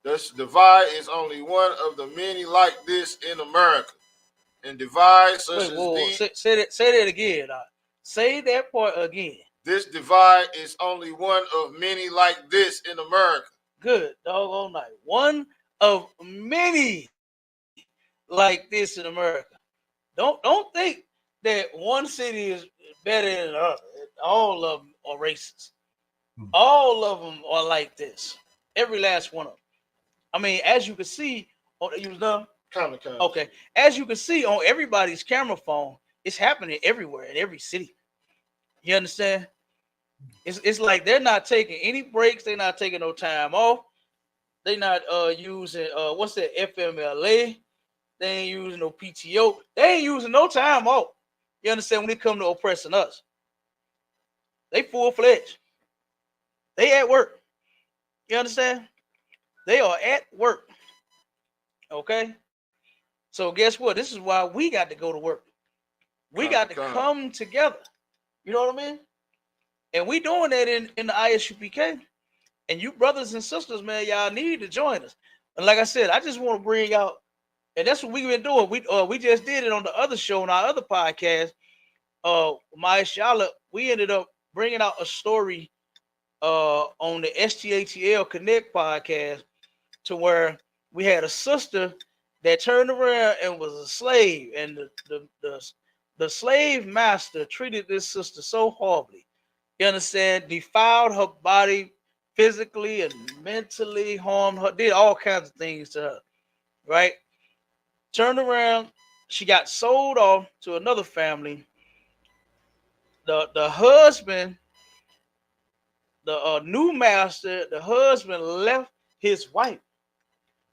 This divide is only one of the many like this in America. And divides such as say that again. Say that part again. This divide is only one of many like this in America. Good doggone night. One of many like this in America. Don't think that one city is better than another. All of them are racist. All of them are like this. Every last one of them. I mean, as you can see, you was done? Okay. As you can see on everybody's camera phone, it's happening everywhere in every city. You understand? It's like they're not taking any breaks. They're not taking no time off. They're not using what's that, FMLA. They ain't using no PTO. They ain't using no time off. You understand? When it come to oppressing us, they full-fledged. They at work. You understand? They are at work. Okay. So guess what? This is why we got to go to work. We got to come together. You know what I mean? And we doing that in the ISUPK. And you brothers and sisters, man, y'all need to join us. And like I said, I just want to bring out, and that's what we've been doing. We just did it on the other show, on our other podcast. My Shala, we ended up bringing out a story on the STATL Connect podcast, to where we had a sister that turned around and was a slave, and the slave master treated this sister so horribly. You understand? Defiled her body physically and mentally, harmed her, did all kinds of things to her, right? Turned around, she got sold off to another family. The husband, the new master, the husband left his wife.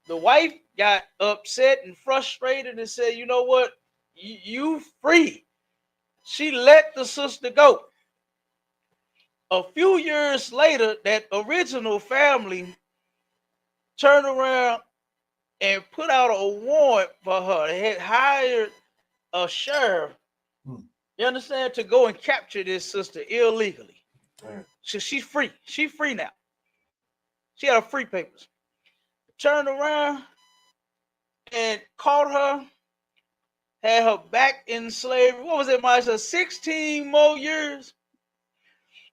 The wife got upset and frustrated and said, you know what? You free. She let the sister go. A few years later, that original family turned around and put out a warrant for her. They had hired a sheriff, you understand, to go and capture this sister illegally. So she's free. She's free now. She had her free papers. Turned around and caught her, had her back in slavery. What was it, Maisha? 16 more years.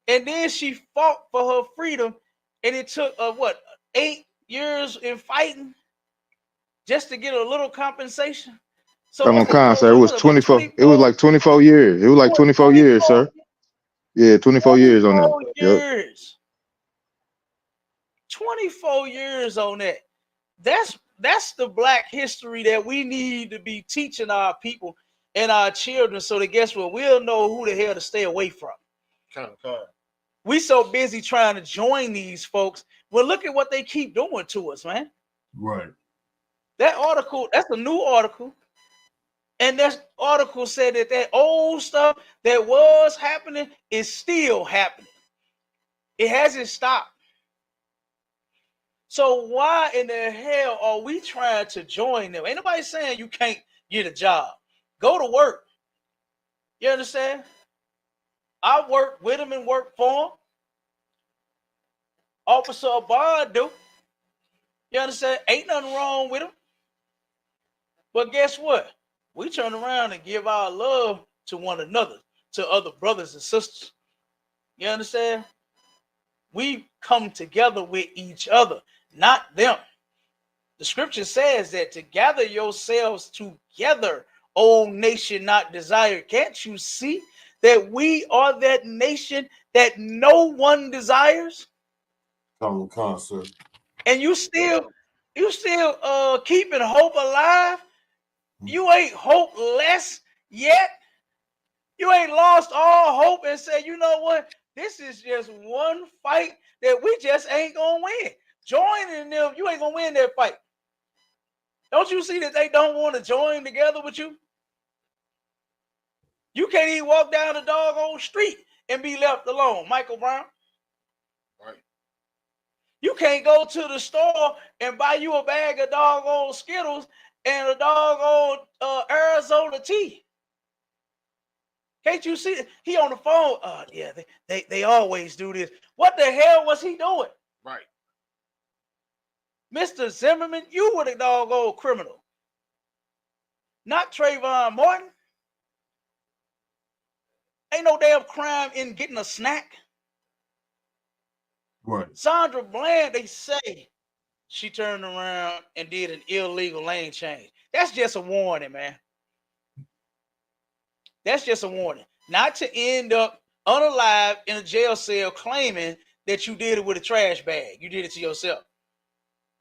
And then she fought for her freedom, and it took 8 years in fighting just to get a little compensation. So I'm on concert. It was 24. It was like 24 years. It was like 24 years, sir. Yeah, 24 years on that. 24 years. 24 years on that. That's the black history that we need to be teaching our people and our children, so that guess what? We'll know who the hell to stay away from. We so busy trying to join these folks. Well, look at what they keep doing to us, man. Right. That article, that's a new article. And that article said that old stuff that was happening is still happening. It hasn't stopped. So why in the hell are we trying to join them? Ain't nobody saying you can't get a job. Go to work. You understand? I work with them and work for them. Officer Bond do. You understand? Ain't nothing wrong with them. But guess what? We turn around and give our love to one another, to other brothers and sisters. You understand? We come together with each other, not them. The scripture says that to gather yourselves together, O nation not desired. Can't you see that we are that nation that no one desires? Common concept. And you still keeping hope alive. You ain't hopeless yet. You ain't lost all hope and say, you know what? This is just one fight that we just ain't gonna win. Joining them, you ain't gonna win that fight. Don't you see that they don't want to join together with you? You can't even walk down the doggone street and be left alone, Michael Brown. Right. You can't go to the store and buy you a bag of doggone Skittles and a doggone Arizona tea. Can't you see? He on the phone. Yeah, they always do this. What the hell was he doing? Right. Mr. Zimmerman, you were the doggone criminal. Not Trayvon Martin. Ain't no damn crime in getting a snack. Right. Sandra Bland, they say she turned around and did an illegal lane change. That's just a warning, man. That's just a warning. Not to end up unalive in a jail cell claiming that you did it with a trash bag. You did it to yourself.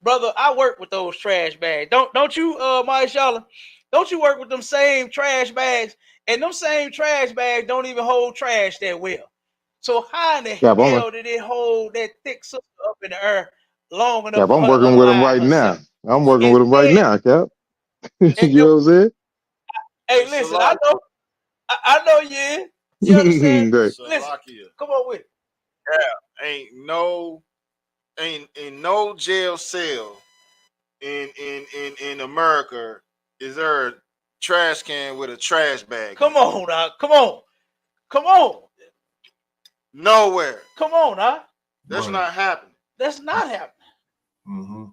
Brother, I work with those trash bags. Don't you, Maishala? Don't you work with them same trash bags? And them same trash bags don't even hold trash that well. So how in the hell did it hold that thick sister up in the air long enough? Cap, I'm working with him right now. I'm working with him right now, Cap. You know what I'm saying? Hey, listen, I know you. You understand? Listen, come on with it. Yeah, ain't no ain't in no jail cell in America is there a trash can with a trash bag. Come on, now. Come on. Nowhere. Come on, now. That's not happening. That's not happening. Mm-hmm.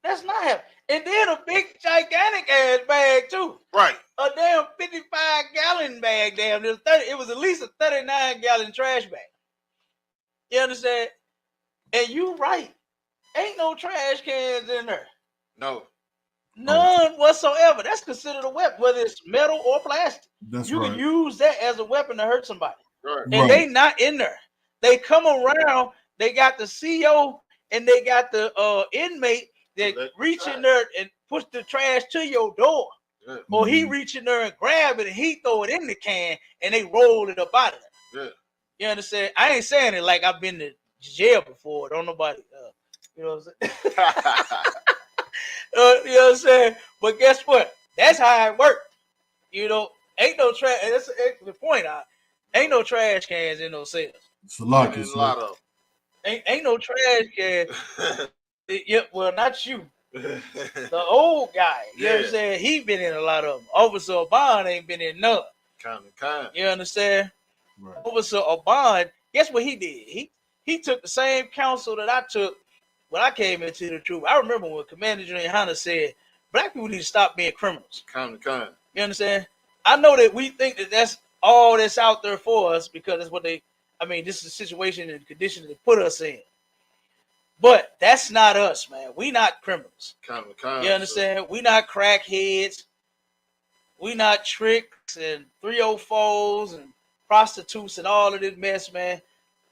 That's not happening. And then a big, gigantic ass bag too. Right. A damn 55-gallon bag. Damn, it was at least a 39-gallon trash bag. You understand? And you right. Ain't no trash cans in there. No. None whatsoever. That's considered a weapon, whether it's metal or plastic. That's you right. can use that as a weapon to hurt somebody. Right. And they not in there. They come around. They got the CO and they got the inmate that reach in there and push the trash to your door. Yeah. Or he reach in there and grab it and he throw it in the can and they roll it up out of there. Yeah. You understand? I ain't saying it like I've been to jail before. Don't nobody, you know what I'm saying? You know what I'm saying? But guess what? That's how it works. You know, ain't no trash. That's the point. Ain't no trash cans in those cells. It's a lot of. Ain't no trash can. Yeah, well, not you. The old guy. You know what I'm saying? He been in a lot of them. Officer Obon ain't been in none. Kind. You understand? Right. Officer Obon, guess what he did? He took the same counsel that I took when I came into the truth. I remember when Commander General YAHANNA said, black people need to stop being criminals. Kind. You understand? I know that we think that that's all that's out there for us because that's what this is the situation and condition they put us in. But that's not us, man. We not criminals. Kind. You understand? We not crackheads. We not tricks and 304s and prostitutes and all of this mess, man.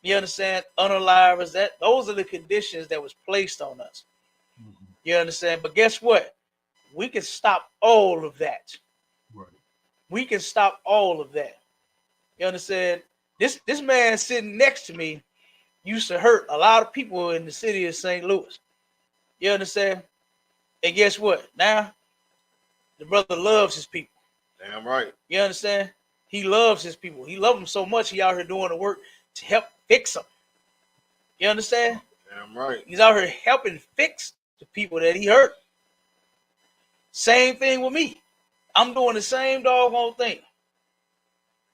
You understand? Unalivers. Those are the conditions that was placed on us. Mm-hmm. You understand? But guess what? We can stop all of that. Right. We can stop all of that. You understand? This man sitting next to me used to hurt a lot of people in the city of St. Louis. You understand? And guess what? Now, the brother loves his people. Damn right. You understand? He loves his people. He loves them so much, he out here doing the work to help fix them. You understand? Damn right. He's out here helping fix the people that he hurt. Same thing with me. I'm doing the same doggone thing.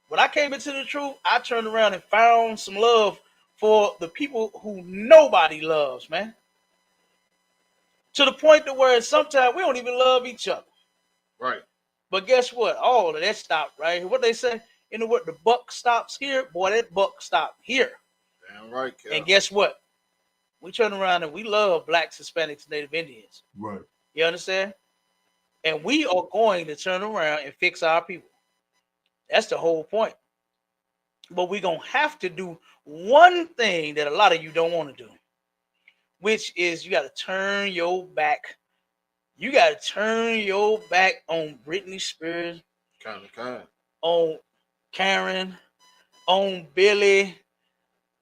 When I came into the truth, I turned around and found some love for the people who nobody loves, man. To the point to where sometimes we don't even love each other. Right. But guess what? All of that stopped right here. What they say, you know what? The buck stops here. Boy, that buck stopped here. Damn right, Cal. And guess what? We turn around and we love blacks, Hispanics, Native Indians. Right. You understand? And we are going to turn around and fix our people. That's the whole point. But we're going to have to do one thing that a lot of you don't want to do, which is you got to turn your back. You got to turn your back on Britney Spears, Kind. on Karen, on Billy,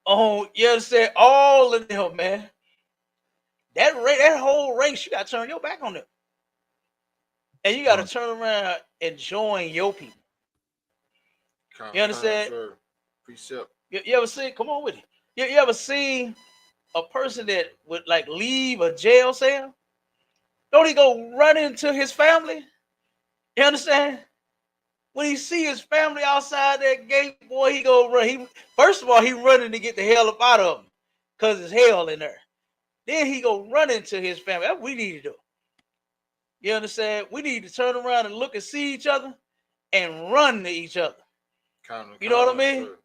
on, you understand, all of them, man. That whole race, you got to turn your back on them. And you got to turn around and join your people. You understand? Sure. Precept. You ever see? Come on with it. You ever seen a person that would like leave a jail cell? Don't he go run into his family? You understand? When he see his family outside that gate, boy, he go run. First of all, he running to get the hell up out of them because there's hell in there. Then he go run into his family. That's what we need to do. You understand? We need to turn around and look and see each other and run to each other. You know what I mean? Sure.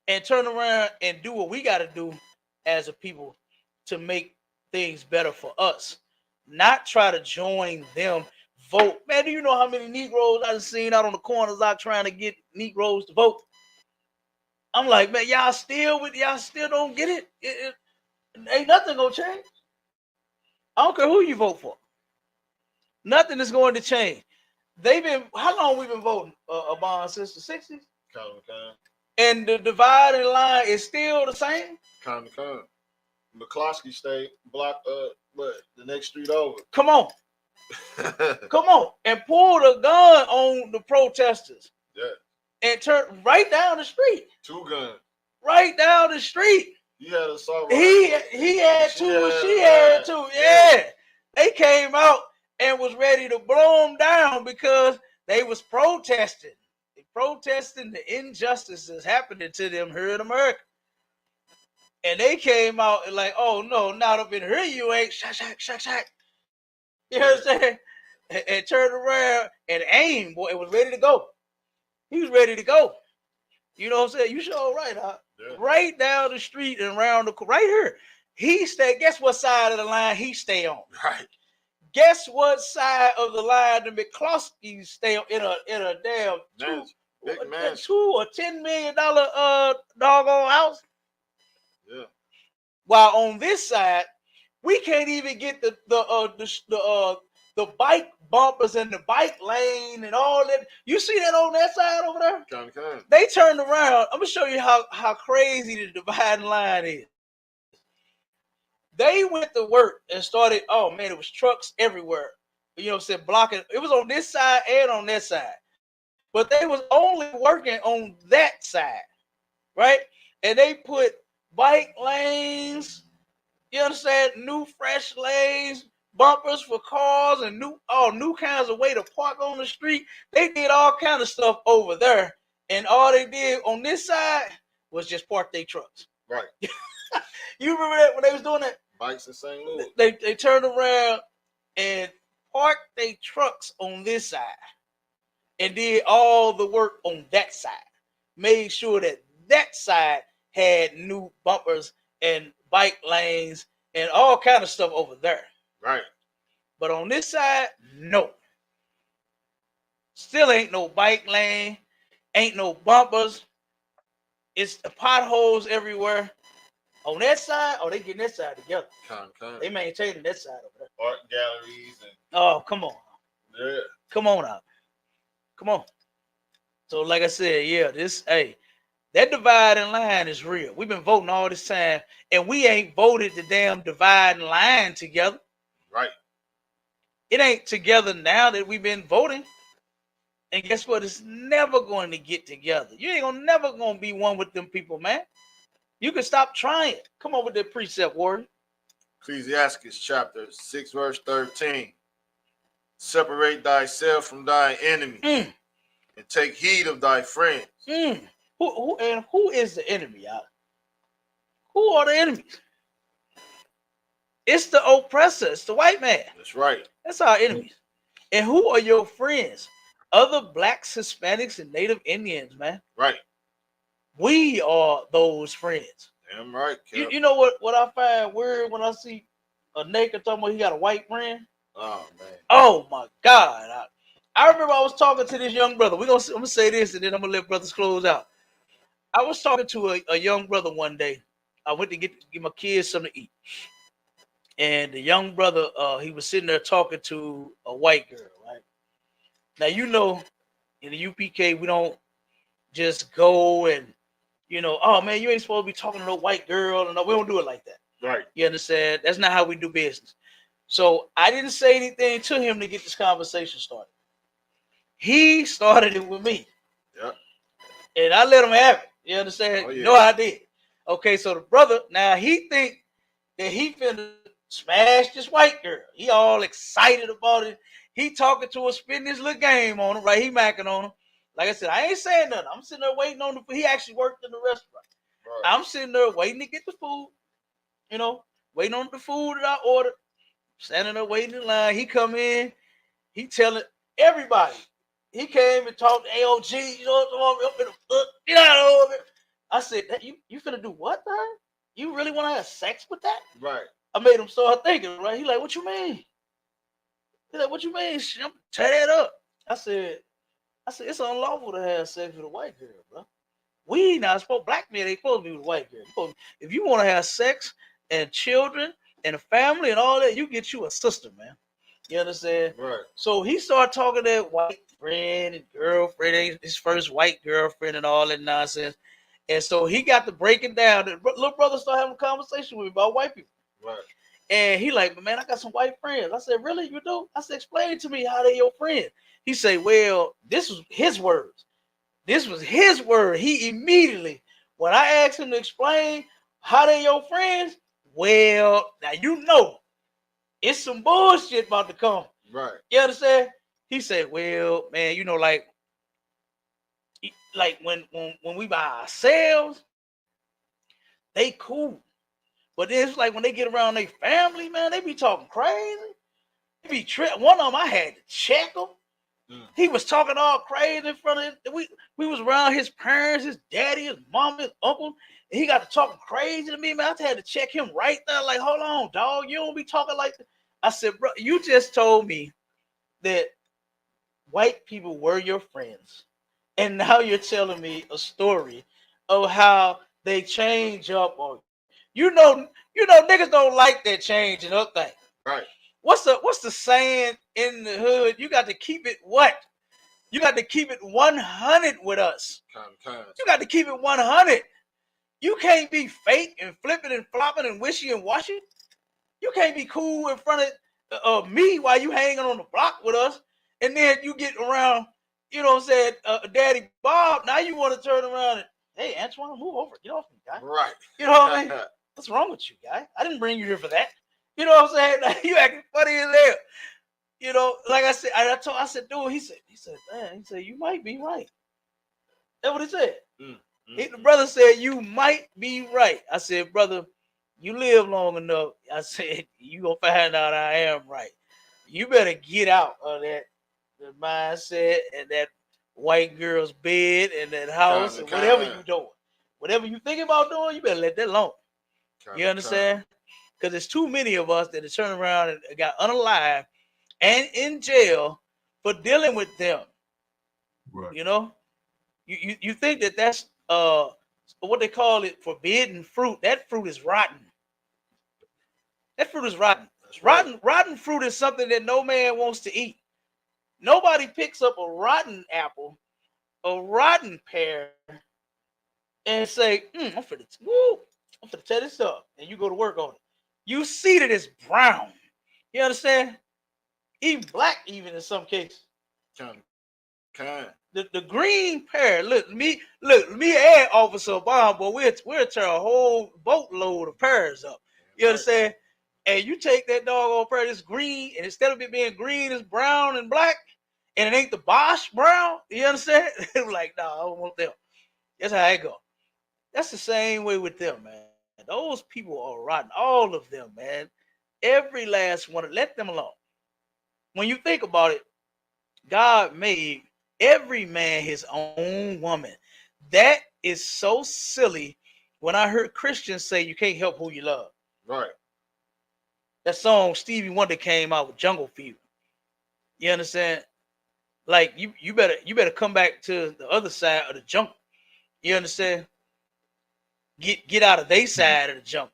And turn around and do what we got to do as a people to make things better for us. Not try to join them, vote. Man, do you know how many Negroes I've seen out on the corners out trying to get Negroes to vote? I'm like, man, y'all still don't get it? It ain't nothing gonna change. I don't care who you vote for. Nothing is going to change. How long we been voting, Abon, since the 60s? Kind. And the dividing line is still the same? Kind. McCloskey stayed blocked but the next street over. Come on. Come on. And pull the gun on the protesters. Yeah. And turn right down the street. 2 guns. Right down the street. You had a assault He had She two, had she a had line. two. Yeah. They came out and was ready to blow them down because they was protesting. They protesting the injustices happening to them here in America. And they came out and like, oh no, not up in here you ain't. Shot. You know what I'm saying? And turned around and aimed, boy. It was ready to go. He was ready to go. You know what I'm saying? You sure right, huh? Yeah. Right down the street and around the right here. He stay. Guess what side of the line he stay on? Right. Guess what side of the line the McCloskeys stay on in a damn $2 or $10 million doggone house? Yeah. While on this side, we can't even get the bike bumpers and the bike lane and all that. You see that on that side over there? Kind. They turned around. I'm gonna show you how crazy the dividing line is. They went to work and started. Oh man, it was trucks everywhere. You know what I'm saying? Blocking. It was on this side and on that side, but they was only working on that side, right? And they put bike lanes. You understand? New fresh lanes, bumpers for cars, and new kinds of way to park on the street. They did all kind of stuff over there, and all they did on this side was just park their trucks. Right. You remember that when they was doing that? Bikes in St. Louis. They turned around and parked their trucks on this side and did all the work on that side. Made sure that side had new bumpers and bike lanes and all kind of stuff over there. Right. But on this side, no. Still ain't no bike lane, ain't no bumpers. It's the potholes everywhere. On that side, they getting that side together. They maintaining that side over there. Art galleries and come on. Yeah. Come on out. Come on. So like I said, yeah, that dividing line is real. We've been voting all this time, and we ain't voted the damn dividing line together. Right. It ain't together now that we've been voting. And guess what? It's never going to get together. You ain't never gonna be one with them people, man. You can stop trying. Come on with that precept, Warrior. Ecclesiastes chapter 6, verse 13. Separate thyself from thy enemy and take heed of thy friends. Who is the enemy, y'all? Who are the enemies? It's the oppressor. It's the white man. That's right. That's our enemies. And who are your friends? Other blacks, Hispanics, and Native Indians, man. Right. We are those friends. Damn right. You know what I find weird when I see a nigga talking about he got a white friend? Oh man. Oh my God. I remember I was talking to this young brother. I'm gonna say this and then I'm gonna let brothers close out. I was talking to a young brother one day. I went to give my kids something to eat. And the young brother, he was sitting there talking to a white girl, right? Now, you know, in the UPK, we don't just go and, oh man, you ain't supposed to be talking to no white girl. And no, we don't do it like that. Right. You understand? That's not how we do business. So I didn't say anything to him to get this conversation started. He started it with me. Yep. And I let him have it. You understand? Oh, yeah. No, I did. Okay, so the brother, now he think that he finna smash this white girl. He all excited about it. He talking to her, spitting this little game on him, right? He macking on him. Like I said, I ain't saying nothing. I'm sitting there waiting on he actually worked in the restaurant. Right. I'm sitting there waiting to get the food, waiting on the food that I ordered. Standing there waiting in line. He come in, he telling everybody. He came and talked to AOG, get out of it. I said, you finna do what, man? You really want to have sex with that? Right. I made him start thinking, right? He like, what you mean? He like, what you mean? I'm tear that up. I said, it's unlawful to have sex with a white girl, bro. We not supposed, black men ain't supposed to be with a white girl. If you want to have sex and children and a family and all that, you get you a sister, man. You understand? Right. So he started talking to that white friend and girlfriend, his first white girlfriend and all that nonsense. And so he got to breaking down. The little brother started having a conversation with me about white people. Right. And he like, man, I got some white friends. I said, really, you do? I said, explain to me how they your friends. He said, well, this was his words. This was his word. He immediately, when I asked him to explain How they your friends? Well, now you know it's some bullshit about to come. Right. You understand? He said, well, man, you know, like when we by ourselves, they cool. But then it's like when they get around their family, man, they be talking crazy. They be one of them, I had to check him. He was talking all crazy in front of it. We was around his parents, his daddy, his mom, his uncle, and he got to talking crazy to me, man. I had to check him right there. Like, hold on, dog, you don't be talking like that. I said, bro, you just told me that white people were your friends, and now you're telling me a story of how they change up on you. You know, niggas don't like that changing up thing. Right. What's the saying in the hood? You got to keep it what? You got to keep it 100 with us. You got to keep it 100. You can't be fake and flipping and flopping and wishy and washy. You can't be cool in front of me while you hanging on the block with us. And then you get around, you know what I'm saying, Daddy Bob. Now you want to turn around and, hey, Antoine, move over. Get off me, guy. Right. You know what I mean? What's wrong with you, guy? I didn't bring you here for that. You know what I'm saying? Like, you acting funny as hell. You know, like I said, I said, dude, he said, man, he said, you might be right. That's what he said. The brother said, you might be right. I said, brother, you live long enough. I said, you gonna find out I am right. You better get out of that the mindset and that white girl's bed and that house and whatever you doing. Whatever you think about doing, you better let that alone. You understand? Because there's too many of us that have turned around and got unalive and in jail for dealing with them. Right. You know, you think that's what they call it, forbidden fruit. That fruit is rotten. That fruit is rotten. Rotten fruit is something that no man wants to eat. Nobody picks up a rotten apple, a rotten pear, and say, I'm finna tear this up, and you go to work on it. You see that it's brown. You understand? Even black, even in some cases. The green pear. Look me and Officer Obama, but we'll tear a whole boatload of pears up. You understand? And you take that doggone pear, it's green, and instead of it being green, it's brown and black, and it ain't the Bosch brown. You understand? Like, no, I don't want them. That's how it go. That's the same way with them, man. Those people are rotten. All of them, man. Every last one. Let them alone. When you think about it, God made every man his own woman. That is so silly. When I heard Christians say you can't help who you love. Right. That song Stevie Wonder came out with Jungle Fever. You understand? Like you better come back to the other side of the jungle. You understand? Get out of their side of the jungle.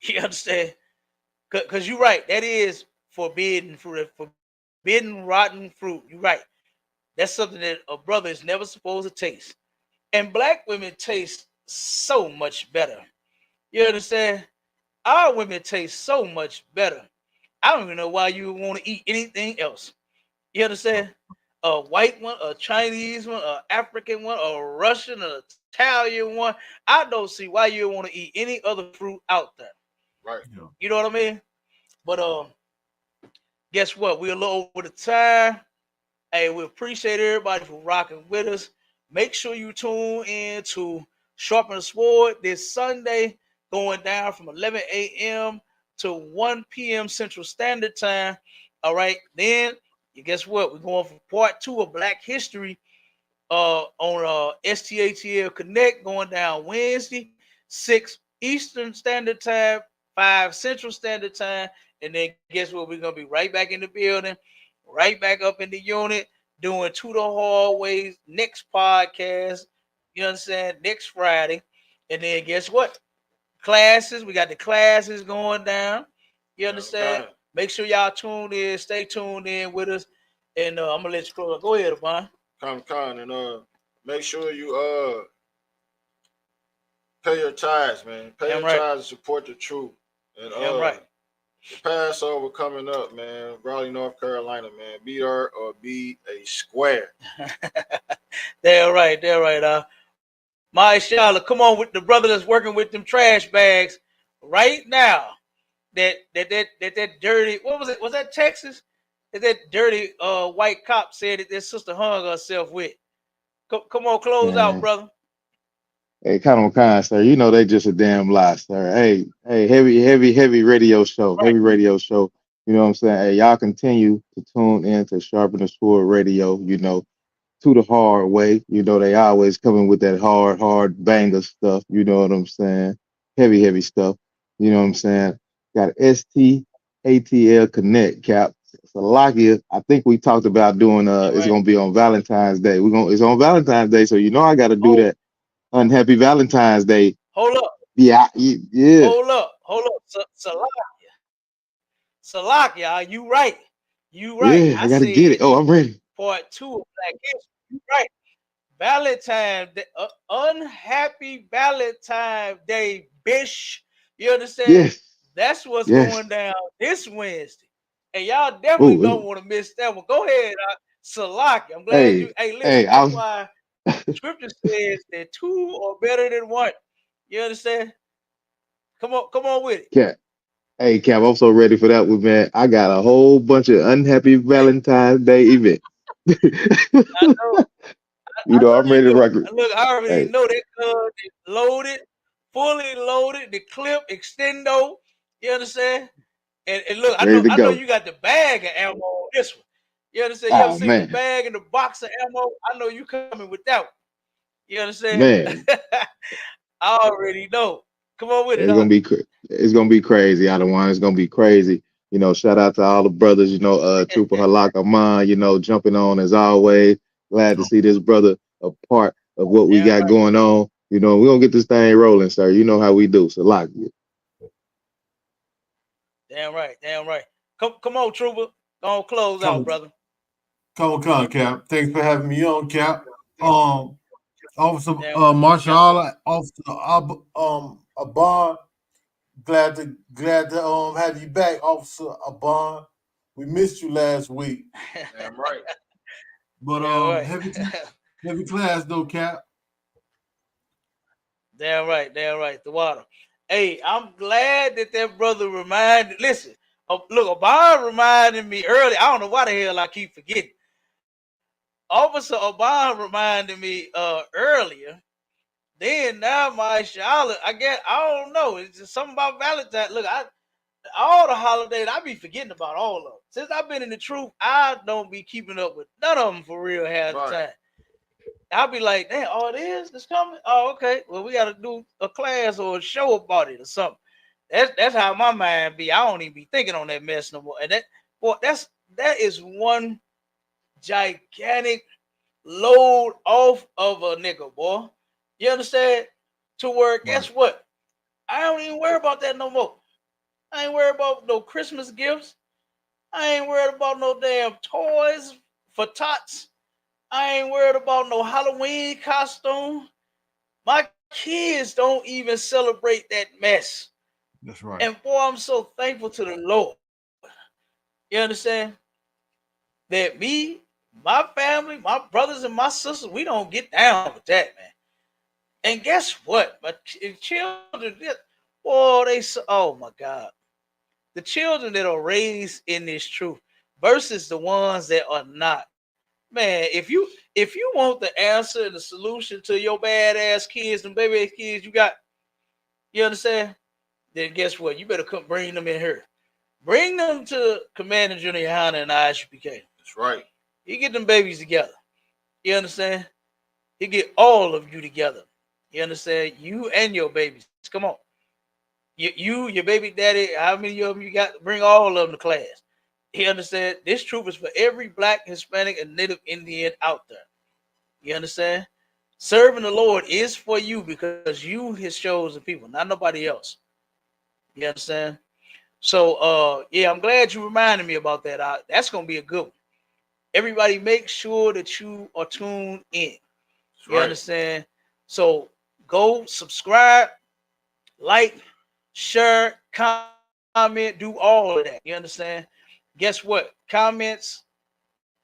You understand? Because you're right. That is forbidden fruit, forbidden rotten fruit. You're right. That's something that a brother is never supposed to taste. And black women taste so much better. You understand? Our women taste so much better. I don't even know why you want to eat anything else. You understand? A white one, a Chinese one, an African one, a Russian, an Italian one. I don't see why you want to eat any other fruit out there. Right. You know what I mean? But guess what? We're a little over the time. Hey, we appreciate everybody for rocking with us. Make sure you tune in to Sharpen the Sword this Sunday, going down from 11 a.m. to 1 p.m. Central Standard Time. All right. Then, guess what? We're going for part 2 of Black History on STATL Connect, going down Wednesday, 6 Eastern Standard Time, 5 Central Standard Time. And then guess what? We're going to be right back in the building, right back up in the unit, doing To the Hallways next podcast. You understand? Next Friday. And then guess what? Classes. We got the classes going down. You understand? Make sure y'all tune in. Stay tuned in with us. And I'm going to let you close. Go ahead, Abon. And make sure you pay your tithes, man. Pay your tithes and support the truth. And the Passover coming up, man. Raleigh, North Carolina, man. Be there or be a square. They're right. My Charlotte, come on with the brother that's working with them trash bags right now. That dirty, what was it? Was that Texas? That dirty white cop said that their sister hung herself with. Come on, close out, Man, brother. hey, kind of kind, sir. You know they just a damn lie, sir. Hey, heavy radio show, Right. heavy radio show. You know what I'm saying? Hey, y'all continue to tune in to Sharpen the Sword Radio. You know, to the hard way. You know, they always coming with that hard banger stuff. You know what I'm saying? Heavy stuff. You know what I'm saying? Got STATL Connect, Cap. Salakia, I think we talked about doing Yeah, it's right. gonna be on Valentine's Day. It's on Valentine's Day, so you know I gotta do Hold, that. Unhappy Valentine's Day. hold up, Yeah. hold up. Salakia, you right. You right. Yeah, I I gotta get it. said Oh, I'm ready. part 2 of Black History. You right. Valentine's Day, unhappy Valentine's Day, bish. You understand? Yes, That's what's yes. going down this Wednesday. And y'all definitely Oh, don't want to miss that one. Go ahead, Salaki. I'm glad you. hey, Hey, listen, hey, that's I was why scripture says that 2 are better than 1. You understand? Come on with it. Cap. Hey, Cap, I'm so ready for that one, man. I got a whole bunch of unhappy Valentine's Day events. I know, You I know, know I'm you ready to do. rock it. Look, I already Hey, know that is loaded, fully loaded, the clip extendo. You understand? And look, ready to I know go. you got the bag of ammo on this one. You understand? You ever Oh seen the man, bag and the box of ammo? I know you coming with that one. You understand? man, I already know. Come on with it, it's gonna huh? be it's gonna be crazy. I don't want it's gonna be crazy. You know, shout out to all the brothers. You know, Trooper Halak Aman. You know, jumping on as always. Glad to see this brother a part of what we Damn got right. going on. You know, we gonna get this thing rolling, sir. You know how we do. So lock it. Damn right. Damn right. Come on, Trooper. Don't close out, Come, brother. come, Cap. Thanks for having me on, Cap. Officer Damn right. Marshall, Got it. Officer Abon. Glad to have you back, Officer Abon. We missed you last week, Damn right. but Damn right. heavy class though, Cap. Damn right. Damn right. The water. Hey, I'm glad that brother reminded. Listen, look, Obama reminded me early. I don't know why the hell I keep forgetting. Officer Obama reminded me earlier. Then now my Charlotte, I guess I don't know. It's just something about Valentine. Look, all the holidays I be forgetting about all of them. Since I've been in the truth, I don't be keeping up with none of them for real half the Right. time. I'll be like, damn, oh, it is? It's coming? Oh, okay. Well, we got to do a class or a show about it or something. That's how my mind be. I don't even be thinking on that mess no more. And that is one gigantic load off of a nigga, boy. You understand? To where, Right. guess what? I don't even worry about that no more. I ain't worried about no Christmas gifts. I ain't worried about no damn toys for tots. I ain't worried about no Halloween costume. My kids don't even celebrate that mess. That's right. And boy, I'm so thankful to the Lord. You understand? That me, my family, my brothers and my sisters, we don't get down with that, man. And guess what? My children, boy, oh my God. The children that are raised in this truth versus the ones that are not. Man, if you want the answer and the solution to your badass kids and baby kids you got, you understand? Then guess what? You better come bring them in here. Bring them to Commander Junior YAHANNA and ISUPK. That's right. You get them babies together. You understand? You get all of you together. You understand? You and your babies. Come on. Your baby daddy, how many of them you got? Bring all of them to class. You understand? This truth is for every black, Hispanic, and Native Indian out there. You understand? Serving the Lord is for you because you his chosen people, not nobody else. You understand? So yeah, I'm glad you reminded me about that. That's gonna be a good one. Everybody make sure that you are tuned in. That's You right. understand? So go subscribe, like, share, comment, do all of that. You understand? Guess what? Comments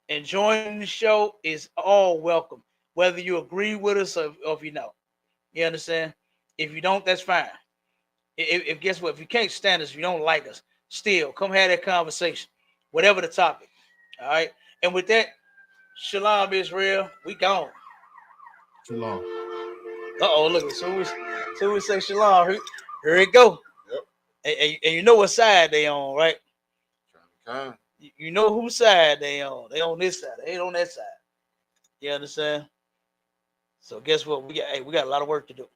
and joining the show is all welcome, whether you agree with us or if you know. You understand? If you don't, that's fine. If guess what? If you can't stand us, if you don't like us, still come have that conversation, whatever the topic. All right. And with that, shalom, Israel. We gone. Shalom. Uh-oh, look, as soon as we say shalom, here it go. Yep. And you know what side they on, right? Okay. You know whose side they on. They on this side. They ain't on that side. You understand? So guess what? We got a lot of work to do.